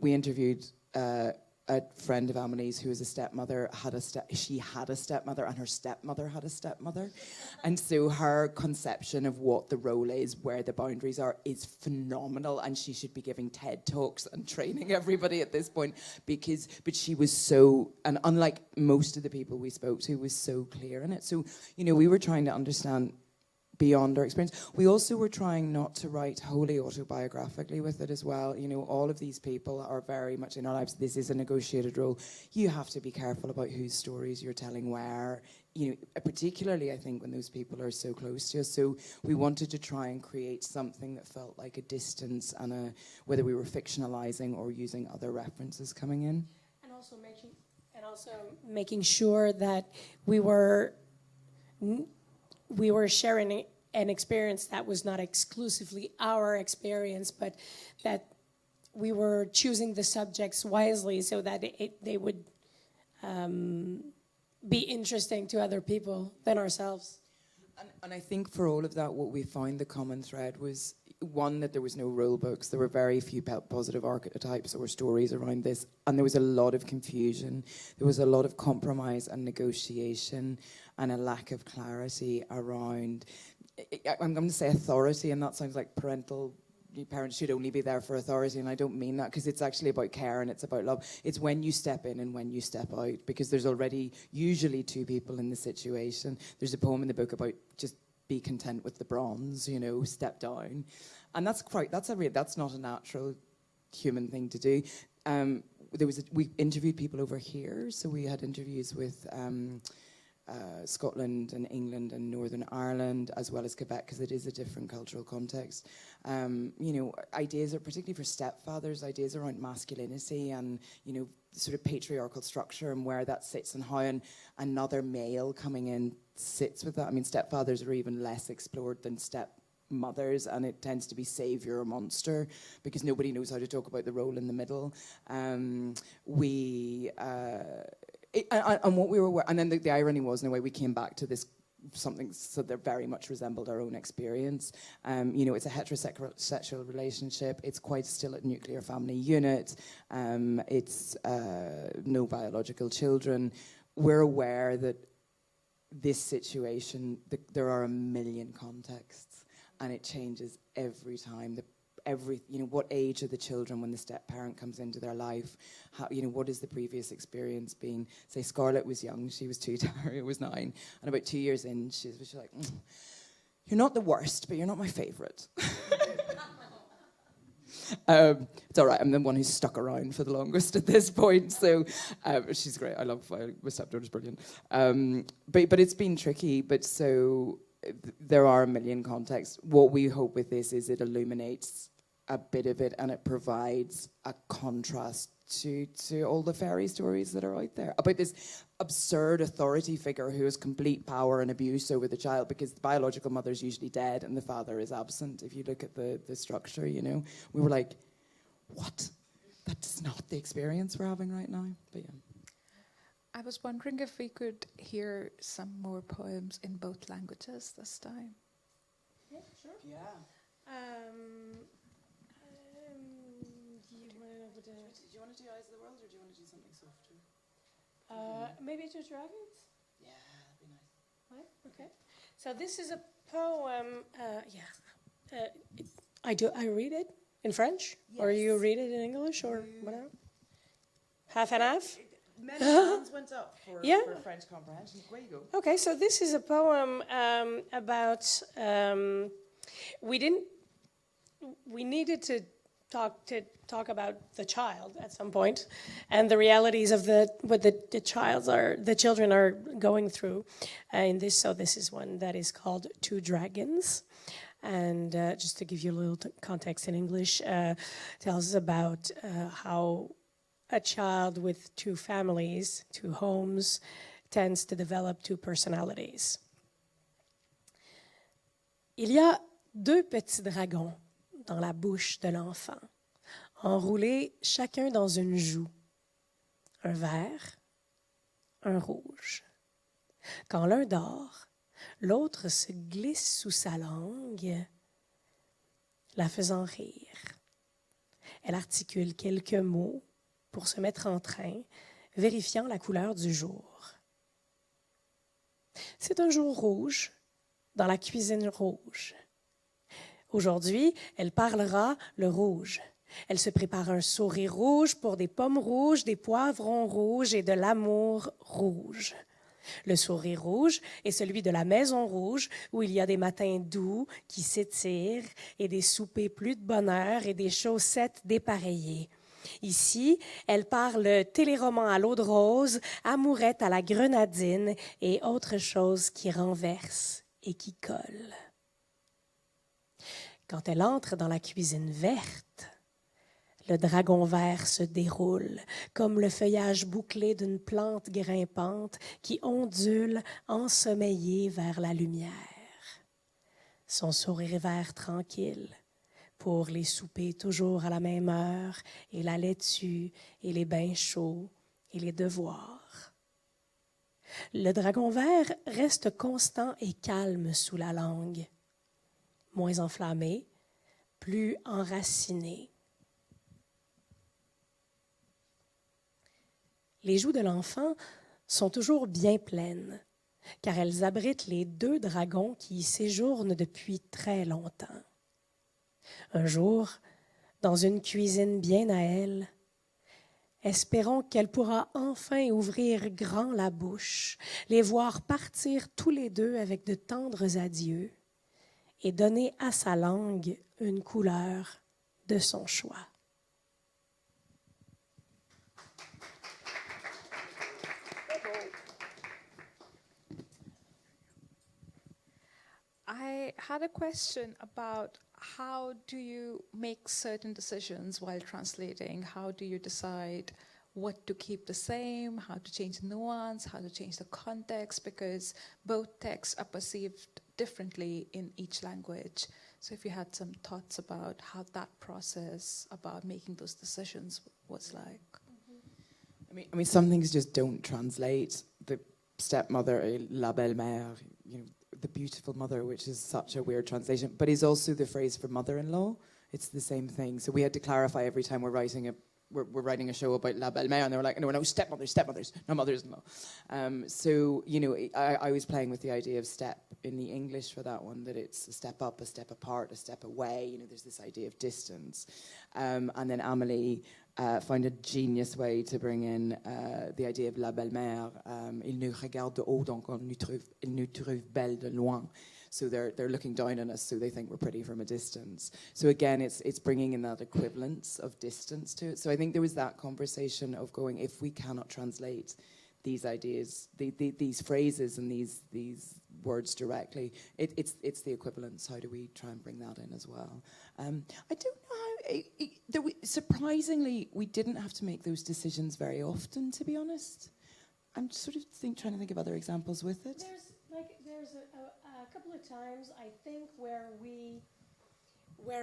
Speaker 3: We interviewed a friend of Amelie's who was a stepmother, she had a stepmother, and her stepmother had a stepmother. And so her conception of what the role is, where the boundaries are, is phenomenal, and she should be giving TED Talks and training everybody at this point, but she was so, and unlike most of the people we spoke to, was so clear in it. So, you know, we were trying to understand beyond our experience. We also were trying not to write wholly autobiographically with it as well. You know, all of these people are very much in our lives. This is a negotiated role. You have to be careful about whose stories you're telling where, you know, particularly I think when those people are so close to us. So we wanted to try and create something that felt like a distance and whether we were fictionalizing or using other references coming in.
Speaker 4: And also making sure that we were we were sharing an experience that was not exclusively our experience, but that we were choosing the subjects wisely so that they would be interesting to other people than ourselves.
Speaker 3: And I think for all of that, what we found the common thread was, one, that there was no rule books. There were very few positive archetypes or stories around this. And there was a lot of confusion. There was a lot of compromise and negotiation and a lack of clarity around, I'm going to say authority, and that sounds like parents should only be there for authority, and I don't mean that, because it's actually about care and it's about love. It's when you step in and when you step out, because there's already usually two people in the situation. There's a poem in the book about just be content with the bronze, you know, step down. And that's not a natural human thing to do. We interviewed people over here, so we had interviews with Scotland and England and Northern Ireland, as well as Quebec, because it is a different cultural context. You know, ideas are, particularly for stepfathers, ideas around masculinity and, you know, sort of patriarchal structure and where that sits and how another male coming in sits with that. I mean, stepfathers are even less explored than stepmothers, and it tends to be savior or monster because nobody knows how to talk about the role in the middle. And what we were, and then the irony was, in a way, we came back to this something so that very much resembled our own experience. You know, it's a heterosexual relationship. It's quite still a nuclear family unit. It's no biological children. We're aware that this situation, there are a million contexts, and it changes every time. You know, what age are the children when the step parent comes into their life? How, you know, what is the previous experience been? Say Scarlett was young, she was 2, Daria was 9, and about 2 years in, she's like, you're not the worst, but you're not my favourite. It's all right, I'm the one who's stuck around for the longest at this point, so she's great. My stepdaughter's brilliant. But it's been tricky, but so there are a million contexts. What we hope with this is it illuminates a bit of it, and it provides a contrast to all the fairy stories that are out there about this absurd authority figure who has complete power and abuse over the child, because the biological mother is usually dead and the father is absent. If you look at the structure, you know, we were like, what? That's not the experience we're having right now. But yeah.
Speaker 5: I was wondering if we could hear some more poems in both languages this time.
Speaker 4: Yeah, sure.
Speaker 3: Yeah. Do you want to do Eyes of the World, or do you want to do something softer?
Speaker 4: Maybe Two Dragons?
Speaker 3: Yeah, that'd be nice.
Speaker 4: Right, okay. So this is a poem, I read it in French? Yes. Or you read it in English, or whatever? Half and half?
Speaker 3: Many hands went up for French comprehension. Where you go?
Speaker 4: Okay, so this is a poem about, we needed to talk about the child at some point, and the realities of what the children are going through in this. So this is one that is called Two Dragons, and just to give you a little context in English, tells us about how a child with two families, two homes, tends to develop two personalities. Il y a deux petits dragons dans la bouche de l'enfant, enroulés chacun dans une joue, un vert, un rouge. Quand l'un dort, l'autre se glisse sous sa langue, la faisant rire. Elle articule quelques mots pour se mettre en train, vérifiant la couleur du jour. C'est un jour rouge dans la cuisine rouge. Aujourd'hui, elle parlera le rouge. Elle se prépare un sourire rouge pour des pommes rouges, des poivrons rouges et de l'amour rouge. Le sourire rouge est celui de la maison rouge où il y a des matins doux qui s'étirent et des soupers plus de bonheur et des chaussettes dépareillées. Ici, elle parle téléroman à l'eau de rose, amourette à la grenadine et autre chose qui renverse et qui colle. Quand elle entre dans la cuisine verte, le dragon vert se déroule comme le feuillage bouclé d'une plante grimpante qui ondule ensommeillée vers la lumière. son sourire vert tranquille, pour les soupers toujours à la même heure, et la laitue, et les bains chauds, et les devoirs. Le dragon vert reste constant et calme sous la langue, moins enflammé, plus enraciné. Les joues de l'enfant sont toujours bien pleines, car elles abritent les 2 dragons qui y séjournent depuis très longtemps. Un jour, dans une cuisine bien à elle, espérons qu'elle pourra enfin ouvrir grand la bouche, les voir partir tous les 2 avec de tendres adieux et donner à sa langue une couleur de son choix.
Speaker 5: I had a question about how do you make certain decisions while translating? How do you decide what to keep the same, how to change the nuance, how to change the context? Because both texts are perceived differently in each language. So if you had some thoughts about how that process, about making those decisions was like.
Speaker 3: I mean, some things just don't translate. The stepmother, la belle-mère, you know, the beautiful mother, which is such a weird translation, but is also the phrase for mother-in-law. It's the same thing. So we had to clarify every time we're writing a show about la belle-mère, and they were like, no, stepmothers, no mothers-in-law. So, you know, I was playing with the idea of step in the English for that one, that it's a step up, a step apart, a step away. You know, there's this idea of distance. And then Amélie found a genius way to bring in the idea of la belle-mère. Il nous regarde de haut, donc il nous trouve belle de loin. So they're looking down on us, so they think we're pretty from a distance. So again, it's bringing in that equivalence of distance to it. So I think there was that conversation of going, if we cannot translate these ideas, these phrases and these words directly, it's the equivalence. How do we try and bring that in as well? I don't know how. Surprisingly, we didn't have to make those decisions very often, to be honest. I'm sort of trying to think of other examples with it.
Speaker 4: There's a couple of times, I think, where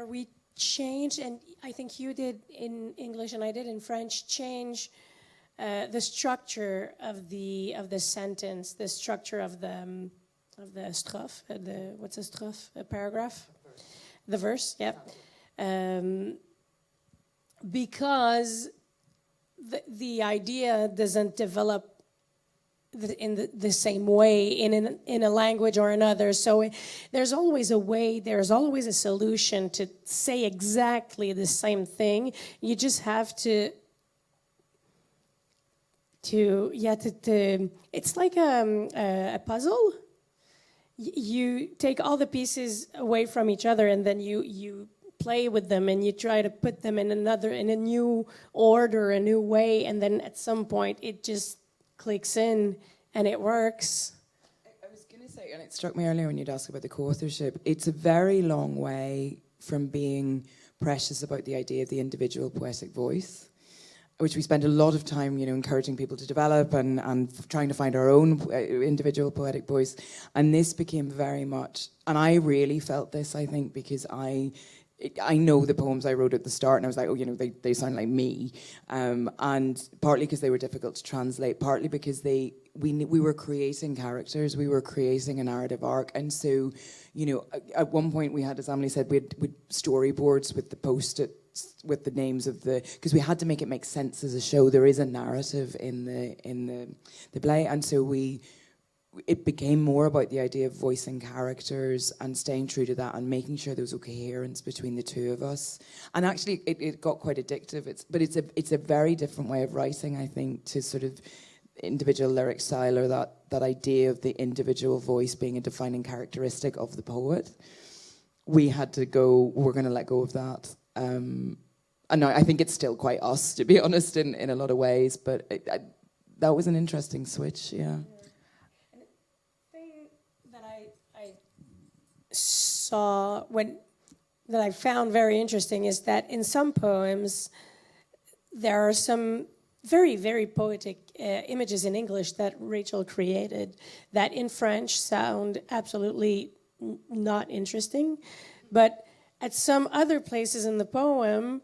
Speaker 4: we changed, and I think you did in English and I did in French, change the structure of the sentence, the structure of the strophe, what's a strophe? A paragraph? The verse, yeah. Because the idea doesn't develop in the same way in a language or another. So there's always a way, there's always a solution to say exactly the same thing. You just have to it's like a puzzle. You take all the pieces away from each other, and then you play with them, and you try to put them in a new order, a new way, and then at some point it just clicks in and it works.
Speaker 3: I was going to say, and it struck me earlier when you'd asked about the co-authorship, it's a very long way from being precious about the idea of the individual poetic voice, which we spend a lot of time, you know, encouraging people to develop and trying to find our own individual poetic voice. And this became very much, and I really felt this, I think, because I know the poems I wrote at the start, and I was like, oh, you know, they sound like me. And partly because they were difficult to translate, partly because we were creating characters, we were creating a narrative arc. And so, you know, at one point we had, as Amélie said, we had storyboards with the post-its, with the names of because we had to make it make sense as a show. There is a narrative in the play. And so it became more about the idea of voicing characters and staying true to that and making sure there was a coherence between the two of us. And actually, it got quite addictive. It's a very different way of writing, I think, to sort of individual lyric style, or that idea of the individual voice being a defining characteristic of the poet. We had to go, we're going to let go of that. And now I think it's still quite us, to be honest, in a lot of ways. But that was an interesting switch, yeah.
Speaker 4: Saw that I found very interesting is that in some poems there are some very, very poetic images in English that Rachel created that in French sound absolutely not interesting. But at some other places in the poem,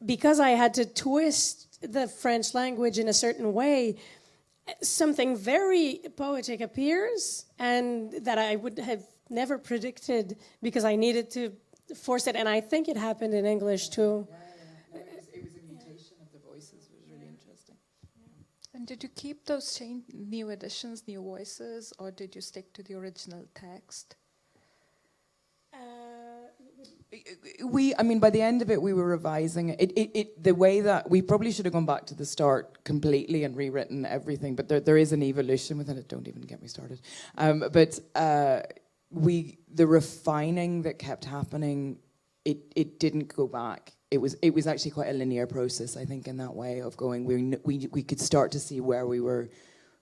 Speaker 4: because I had to twist the French language in a certain way, something very poetic appears, and that I would have never predicted because I needed to force it. And I think it happened in English too.
Speaker 3: No, it was a mutation of the voices. It was really interesting.
Speaker 5: And did you keep those new additions, new voices, or did you stick to the original text?
Speaker 3: By the end of it, we were revising it. The way that we probably should have gone back to the start completely and rewritten everything, but there is an evolution within it. Don't even get me started. The refining that kept happening, it didn't go back. It was actually quite a linear process, I think, in that way of going. We could start to see where we were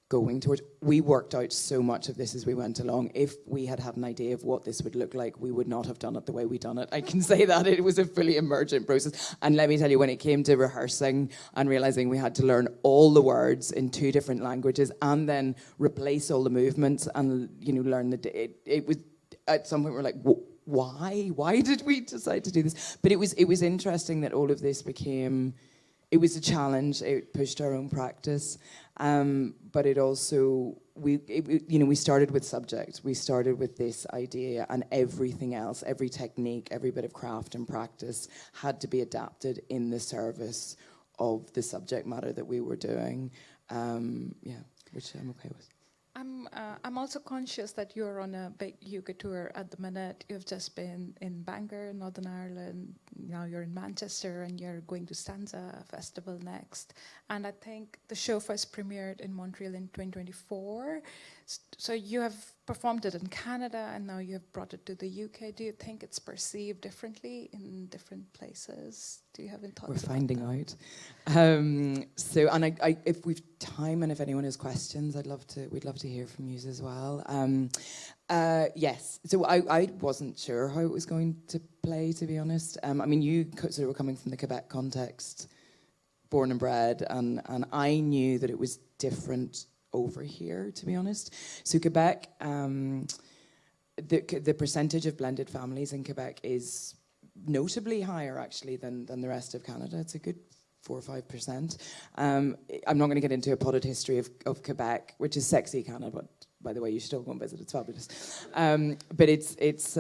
Speaker 3: going towards. We worked out so much of this as we went along. If we had an idea of what this would look like, we would not have done it the way we done it. I can say that. It was a fully emergent process. And let me tell you, when it came to rehearsing and realizing we had to learn all the words in 2 different languages and then replace all the movements and learn it was at some point we're like, why did we decide to do this? But it was interesting that all of this became. It was a challenge. It pushed our own practice, but it also we started with subject. We started with this idea, and everything else, every technique, every bit of craft and practice had to be adapted in the service of the subject matter that we were doing. Which I'm okay with.
Speaker 5: I'm also conscious that you're on a big UK tour at the minute. You've just been in Bangor, Northern Ireland. Now you're in Manchester, and you're going to Stanza Festival next. And I think the show first premiered in Montreal in 2024. So you have performed it in Canada, and now you have brought it to the UK. Do you think it's perceived differently in different places? Do you have any thoughts?
Speaker 3: We're finding out. If we've time and if anyone has questions, we'd love to hear from you as well. Yes. So I wasn't sure how it was going to play, to be honest. You sort of were coming from the Quebec context, born and bred, and I knew that it was different over here, to be honest. So Quebec, the percentage of blended families in Quebec is notably higher, actually, than the rest of Canada. It's a good 4 or 5%. I'm not going to get into a potted history of Quebec, which is sexy, Canada, but by the way, you should all go and visit. It's fabulous. But it's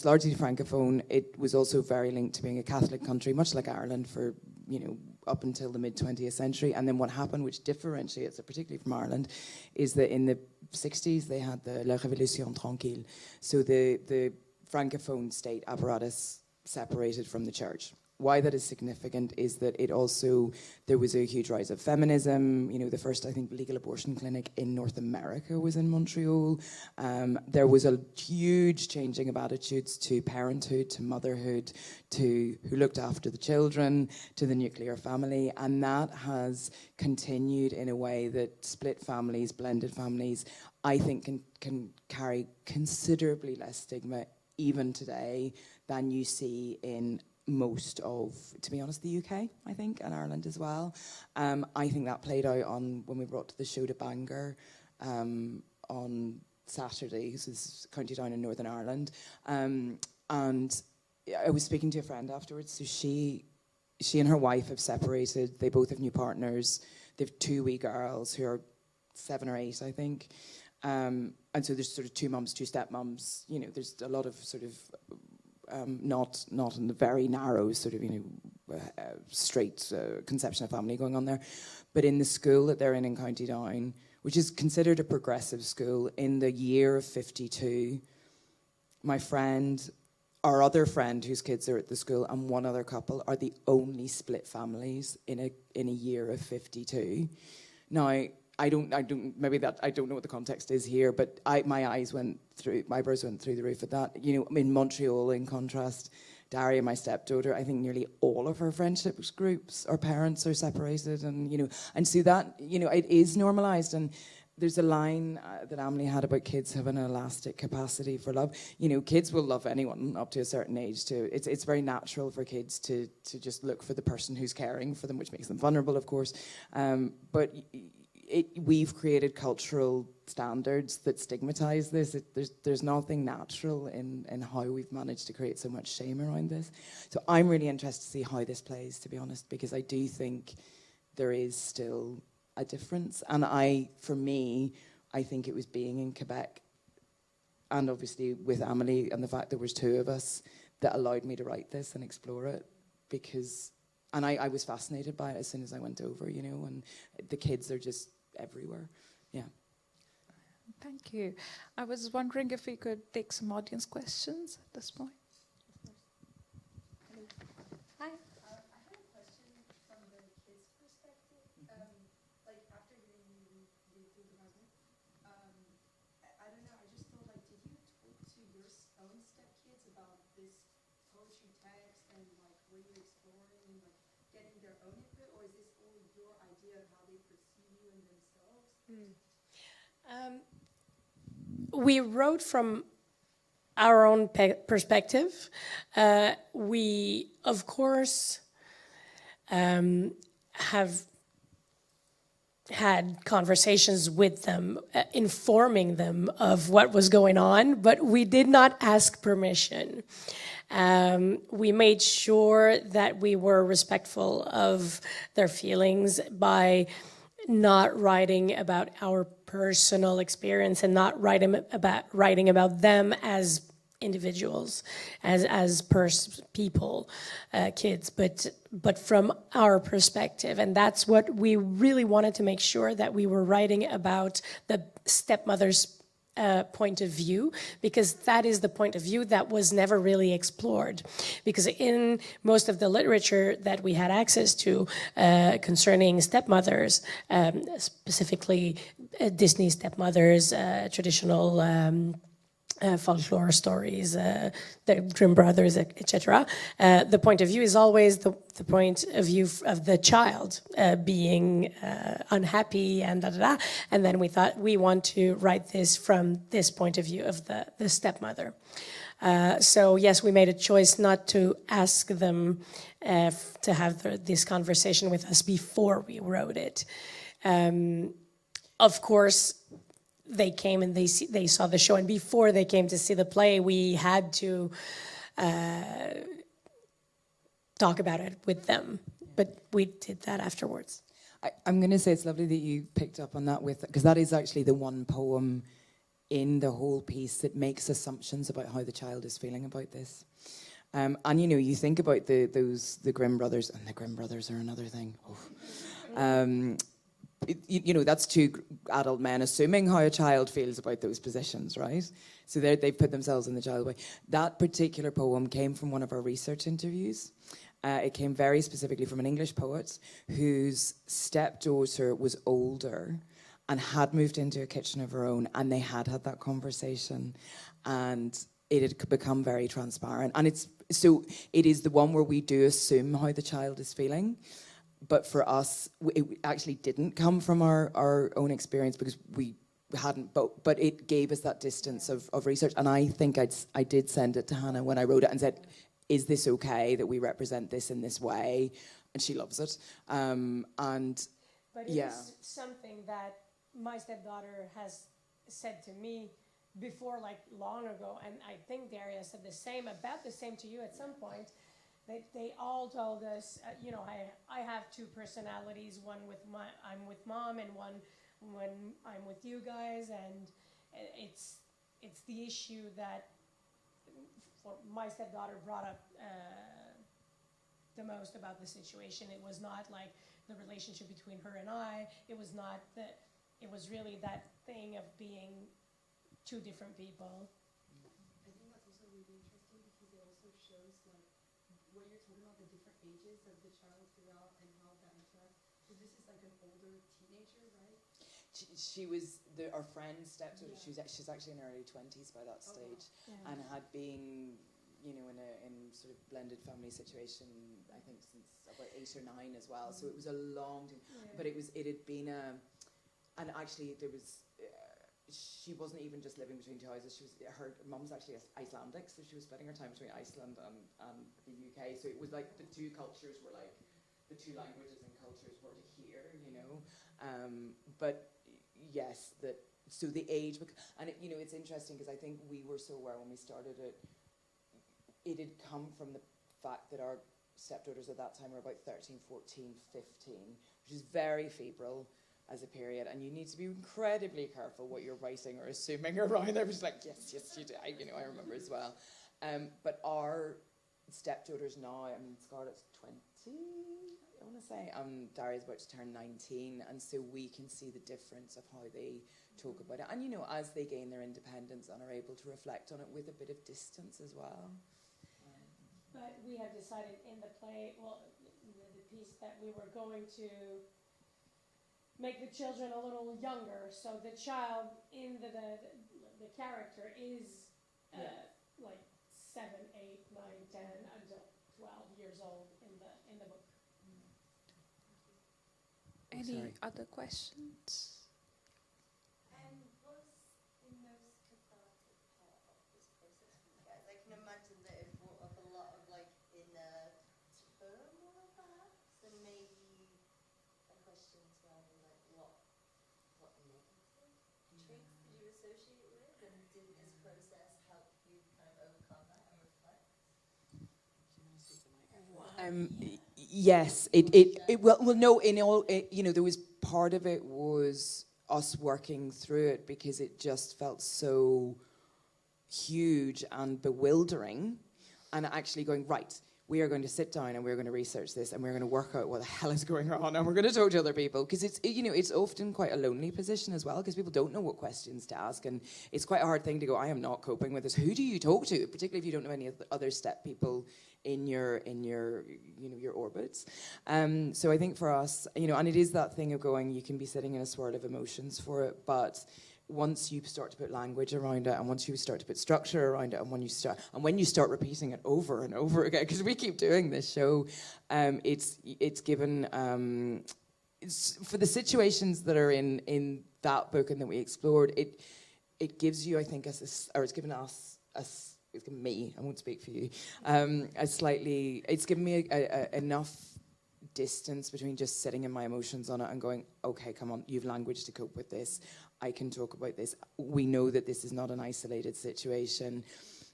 Speaker 3: largely francophone. It was also very linked to being a Catholic country, much like Ireland for up until the mid-20th century. And then what happened, which differentiates it particularly from Ireland, is that in the 60s they had the La Révolution Tranquille. So the francophone state apparatus separated from the church. Why that is significant is that there was a huge rise of feminism. The first, I think, legal abortion clinic in North America was in Montreal. There was a huge changing of attitudes to parenthood, to motherhood, to who looked after the children, to the nuclear family. And that has continued in a way that split families, blended families, I think can carry considerably less stigma even today than you see in most of, to be honest, the UK, I think, and Ireland as well. I think that played out when we brought the show to Bangor on Saturday. This is a county down in Northern Ireland. And I was speaking to a friend afterwards. So she and her wife have separated. They both have new partners. They have 2 wee girls who are 7 or 8, I think. And so there's sort of 2 mums, 2 stepmums. There's a lot of sort of not in the very narrow sort of straight conception of family going on there, but in the school that they're in County Down, which is considered a progressive school, in the year of 52, my friend, our other friend whose kids are at the school, and one other couple are the only split families in a year of 52. Now, I don't know what the context is here, but my eyes went through, my eyebrows went through the roof at that. In Montreal, in contrast, Daria, my stepdaughter, I think nearly all of her friendships groups or parents are separated, and so that, it is normalised. And there's a line that Amélie had about kids having an elastic capacity for love. Kids will love anyone up to a certain age too. It's very natural for kids to just look for the person who's caring for them, which makes them vulnerable, of course. But we've created cultural standards that stigmatize this. There's nothing natural in how we've managed to create so much shame around this. So I'm really interested to see how this plays, to be honest, because I do think there is still a difference. And for me, I think it was being in Quebec, and obviously with Amélie and the fact there was two of us, that allowed me to write this and explore it, because, and I was fascinated by it as soon as I went over, you know, and the kids are just everywhere. Yeah.
Speaker 5: Thank you. I was wondering if we could take some audience questions at this point.
Speaker 6: Hi. I have a question from the kids' perspective. Like after you read through the Fragment, I don't know. I just felt like, did you talk to your own stepkids about this poetry text, and like were you exploring and like getting their own input, or is this all your idea of how they perceive you and themselves?
Speaker 4: We wrote from our own perspective. We, of course, have had conversations with them, informing them of what was going on, but we did not ask permission. We made sure that we were respectful of their feelings by not writing about our personal experience and not writing about them as individuals, as people, kids, but from our perspective. And that's what we really wanted to make sure, that we were writing about the stepmother's point of view, because that is the point of view that was never really explored. Because in most of the literature that we had access to concerning stepmothers, specifically Disney stepmothers, traditional folklore stories, the Grimm brothers, etc. The point of view is always the point of view of the child being unhappy and da-da-da. And then we thought, we want to write this from this point of view of the stepmother. So yes, we made a choice not to ask them to have this conversation with us before we wrote it. Of course, they came and they saw the show, and before they came to see the play, we had to talk about it with them, but we did that afterwards.
Speaker 3: I'm going to say it's lovely that you picked up on that, because that is actually the one poem in the whole piece that makes assumptions about how the child is feeling about this. And you know, you think about the Grimm brothers, and the Grimm brothers are another thing. You know, that's two adult men assuming how a child feels about those positions, right? So they've put themselves in the child's way. That particular poem came from one of our research interviews. It came very specifically from an English poet whose stepdaughter was older and had moved into a kitchen of her own, and they had that conversation, and it had become very transparent. And it is the one where we do assume how the child is feeling. But for us, it actually didn't come from our own experience, because we hadn't, but it gave us that distance of research. And I think I did send it to Hannah when I wrote it and said, is this okay that we represent this in this way? And she loves it.
Speaker 4: But it is something that my stepdaughter has said to me before, like long ago, and I think Daria said about the same to you at some point. They all told us, you know, I have two personalities. One I'm with mom, and one when I'm with you guys, and it's the issue that for my stepdaughter brought up the most about the situation. It was not like the relationship between her and I. It was not that. It was really that thing of being two different people.
Speaker 6: I think that's also really interesting, because it also shows like what you're talking about, the different ages of the child throughout and how that interacts. So this is like an older teenager, right?
Speaker 3: She was our friend's stepdaughter. Yeah. She's actually in her early 20s by that stage, and had been, you know, in sort of blended family situation, I think since about 8 or 9 as well. So it was a long time, but it had been and actually there was. She wasn't even just living between two houses. Her mum's actually Icelandic, so she was spending her time between Iceland and the UK. So it was like the two cultures were like, the two languages and cultures were here, you know. But yes, so the age, and it's interesting because I think we were so aware when we started it had come from the fact that our stepdaughters at that time were about 13, 14, 15, which is very febrile as a period, and you need to be incredibly careful what you're writing or assuming around. I was like, yes, you do. I remember as well. But our stepdaughters now, I mean, Scarlett's 20, I want to say. Daria's about to turn 19, and so we can see the difference of how they talk about it. And, as they gain their independence and are able to reflect on it with a bit of distance as well.
Speaker 4: But we have decided in the play, the piece that we were going to make the children a little younger. So the child in the character is like 7, 8, 9, 10, until 12 years old in the book.
Speaker 5: Any other questions?
Speaker 6: And what's the most cathartic part of this process for you guys? I can imagine that it brought up a lot of inner turmoil perhaps, and maybe questions around what negative traits did you associate with, and did this process help you kind of overcome that and reflect?
Speaker 3: Yes, no. In all, there was part of it was us working through it because it just felt so huge and bewildering, and actually going, right, we are going to sit down and we're going to research this and we're going to work out what the hell is going on, and we're going to talk to other people, because it's often quite a lonely position as well, because people don't know what questions to ask, and it's quite a hard thing to go, I am not coping with this. Who do you talk to, particularly if you don't know any other step people in your orbits. So I think for us, and it is that thing of going, you can be sitting in a swirl of emotions for it, but once you start to put language around it, and once you start to put structure around it, and when you start repeating it over and over again, because we keep doing this show, it's given for the situations that are in that book and that we explored, it gives you, I think, it's given us, it's given me, I won't speak for you, it's given me enough distance between just sitting in my emotions on it and going, okay, come on, you've language to cope with this. I can talk about this. We know that this is not an isolated situation.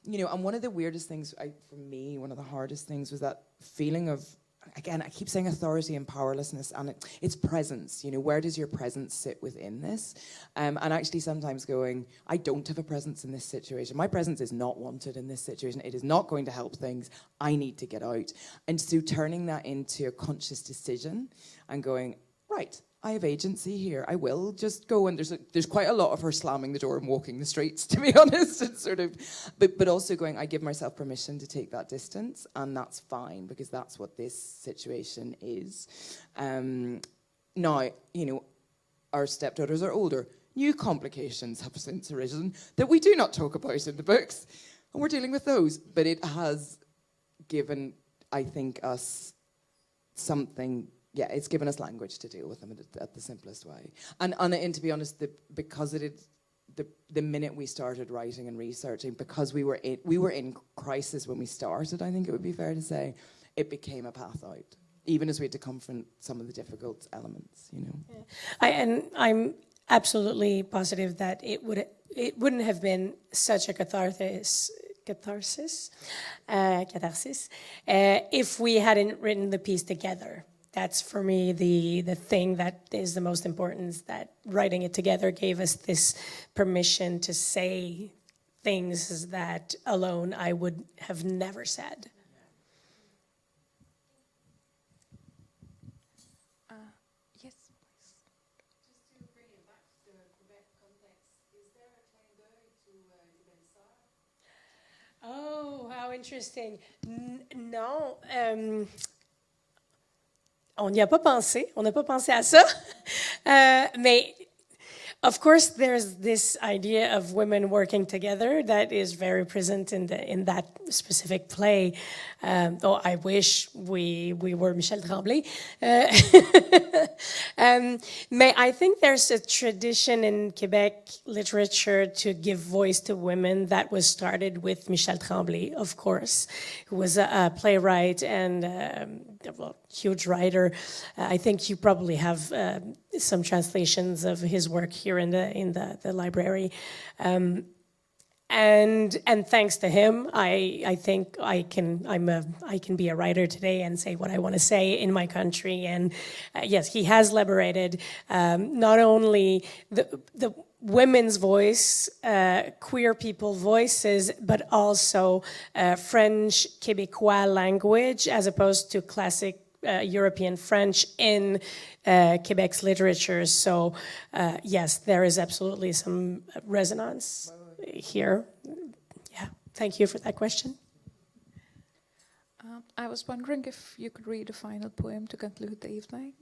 Speaker 3: And one of the weirdest things, for me, one of the hardest things was that feeling of, again, I keep saying authority and powerlessness, and it's presence. Where does your presence sit within this? And actually sometimes going, I don't have a presence in this situation. My presence is not wanted in this situation. It is not going to help things. I need to get out. And so turning that into a conscious decision and going, right, I have agency here. I will just go. And there's quite a lot of her slamming the door and walking the streets, to be honest. It's sort of, but also going, I give myself permission to take that distance, and that's fine, because that's what this situation is. Now, our stepdaughters are older. New complications have since arisen that we do not talk about in the books, and we're dealing with those. But it has given, I think, us something. Yeah, it's given us language to deal with them at the simplest way. And to be honest, because the minute we started writing and researching, because we were in crisis when we started, I think it would be fair to say, it became a path out, even as we had to confront some of the difficult elements,
Speaker 4: Yeah. I'm absolutely positive that it wouldn't have been such a catharsis if we hadn't written the piece together. That's, for me, the thing that is the most important, is that writing it together gave us this permission to say things that alone I would have never said.
Speaker 5: Yes, please.
Speaker 7: Just to bring it back to the Quebec context, is there a clin d'œil to belle-mère?
Speaker 4: Oh, how interesting. No. On n'y a pas pensé. On n'a pas pensé à ça. Mais, of course, there's this idea of women working together that is very present in that specific play. Though I wish we were Michel Tremblay. But I think there's a tradition in Quebec literature to give voice to women that was started with Michel Tremblay, of course, who was a playwright and huge writer. I think you probably have some translations of his work here in the library. And thanks to him, I think I can be a writer today and say what I want to say in my country. And yes, he has liberated not only the women's voice, queer people voices, but also French Québécois language as opposed to classic European French in Quebec's literature. So yes, there is absolutely some resonance here. Yeah, thank you for that question.
Speaker 5: I was wondering if you could read a final poem to conclude the evening.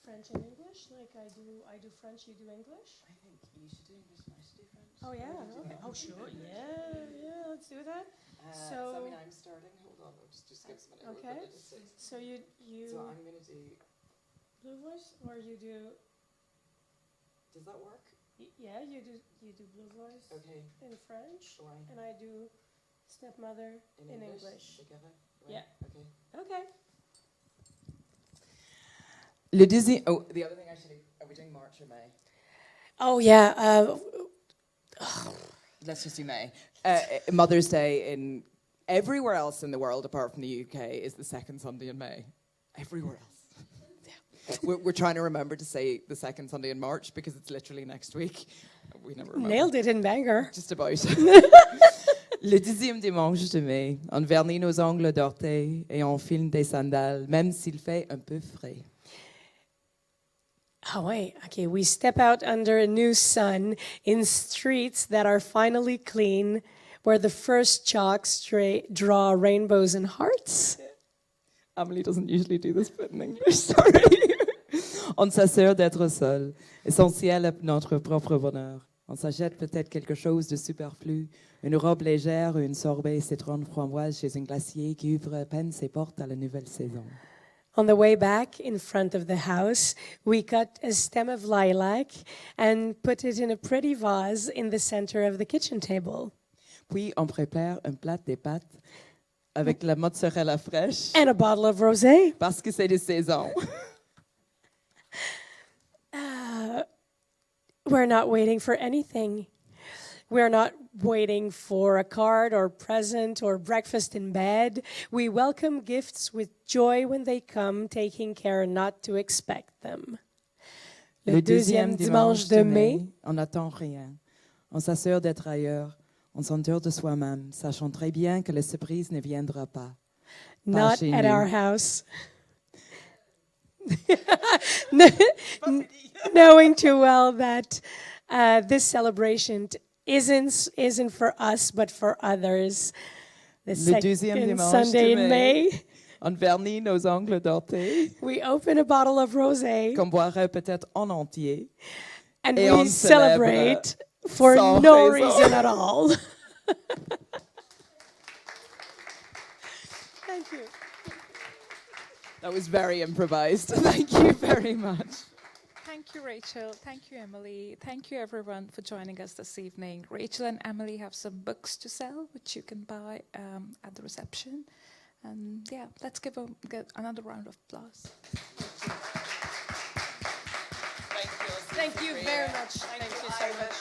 Speaker 4: French and English, like I do French, you do English?
Speaker 3: I think you should do English and I should do French.
Speaker 4: Oh yeah, okay. Oh sure, yeah, let's do that.
Speaker 3: So I mean, I'm starting. Hold on, I'll just give us a minute.
Speaker 4: Okay. So you
Speaker 3: So I'm going to do.
Speaker 4: blue voice, or you do?
Speaker 3: Does that work?
Speaker 4: Yeah, you do blue voice
Speaker 3: Okay.
Speaker 4: in French,
Speaker 3: Ouais.
Speaker 4: and I do stepmother in English.
Speaker 3: Together.
Speaker 4: Yeah.
Speaker 3: Okay.
Speaker 4: Okay.
Speaker 3: Le deuxième. Oh, the other thing actually. Are we doing March or May?
Speaker 4: Oh yeah.
Speaker 3: Let's just do May. Mother's Day in everywhere else in the world apart from the UK is the second Sunday in May. Everywhere else. We're trying to remember to say the second Sunday in March because it's literally next week. We never remember.
Speaker 4: Nailed it in Bangor.
Speaker 3: Just about. Le 10e dimanche de mai, on vernit nos ongles d'orteil et on file des sandales, même s'il fait un peu frais.
Speaker 4: Oh, wait. Okay, we step out under a new sun in streets that are finally clean, where the first chalks draw rainbows and hearts.
Speaker 3: Amélie doesn't usually do this, but in English, sorry. On s'assure d'être seul, essentiel à notre propre bonheur. On s'achète peut-être quelque chose de superflu, une robe légère ou une sorbet citron framboise chez un glacier qui ouvre à peine ses portes à la nouvelle saison.
Speaker 4: On the way back, in front of the house, we cut a stem of lilac and put it in a pretty vase in the center of the kitchen table.
Speaker 3: Puis on prépare un plat de pâtes avec la mozzarella fraîche
Speaker 4: And a bottle of rosé.
Speaker 3: parce que c'est de saison.
Speaker 4: We're not waiting for anything. We're not waiting for a card or present or breakfast in bed. We welcome gifts with joy when they come, taking care not to expect them. Le deuxième dimanche de mai,
Speaker 3: on n'attend rien. On s'assure d'être ailleurs. On s'entoure de soi-même, sachant très bien que la surprise ne viendra pas.
Speaker 4: not
Speaker 3: chez
Speaker 4: at
Speaker 3: nous.
Speaker 4: our house. Knowing too well that this celebration isn't for us, but for others. The
Speaker 3: Le deuxième
Speaker 4: second
Speaker 3: dimanche
Speaker 4: Sunday
Speaker 3: de
Speaker 4: in
Speaker 3: mai.
Speaker 4: May,
Speaker 3: On vernit nos ongles d'orteil,
Speaker 4: we open a bottle of rosé
Speaker 3: qu'on boirait peut-être en entier.
Speaker 4: and
Speaker 3: Et
Speaker 4: we
Speaker 3: on
Speaker 4: celebrate for
Speaker 3: sans
Speaker 4: no
Speaker 3: raison.
Speaker 4: reason at all. Thank you.
Speaker 3: That was very improvised. Thank you very much.
Speaker 5: Thank you, Rachel. Thank you, Emily. Thank you, everyone, for joining us this evening. Rachel and Emily have some books to sell, which you can buy at the reception. And yeah, let's get another round of applause.
Speaker 3: Thank you.
Speaker 4: Thank you very much. Thank you so much.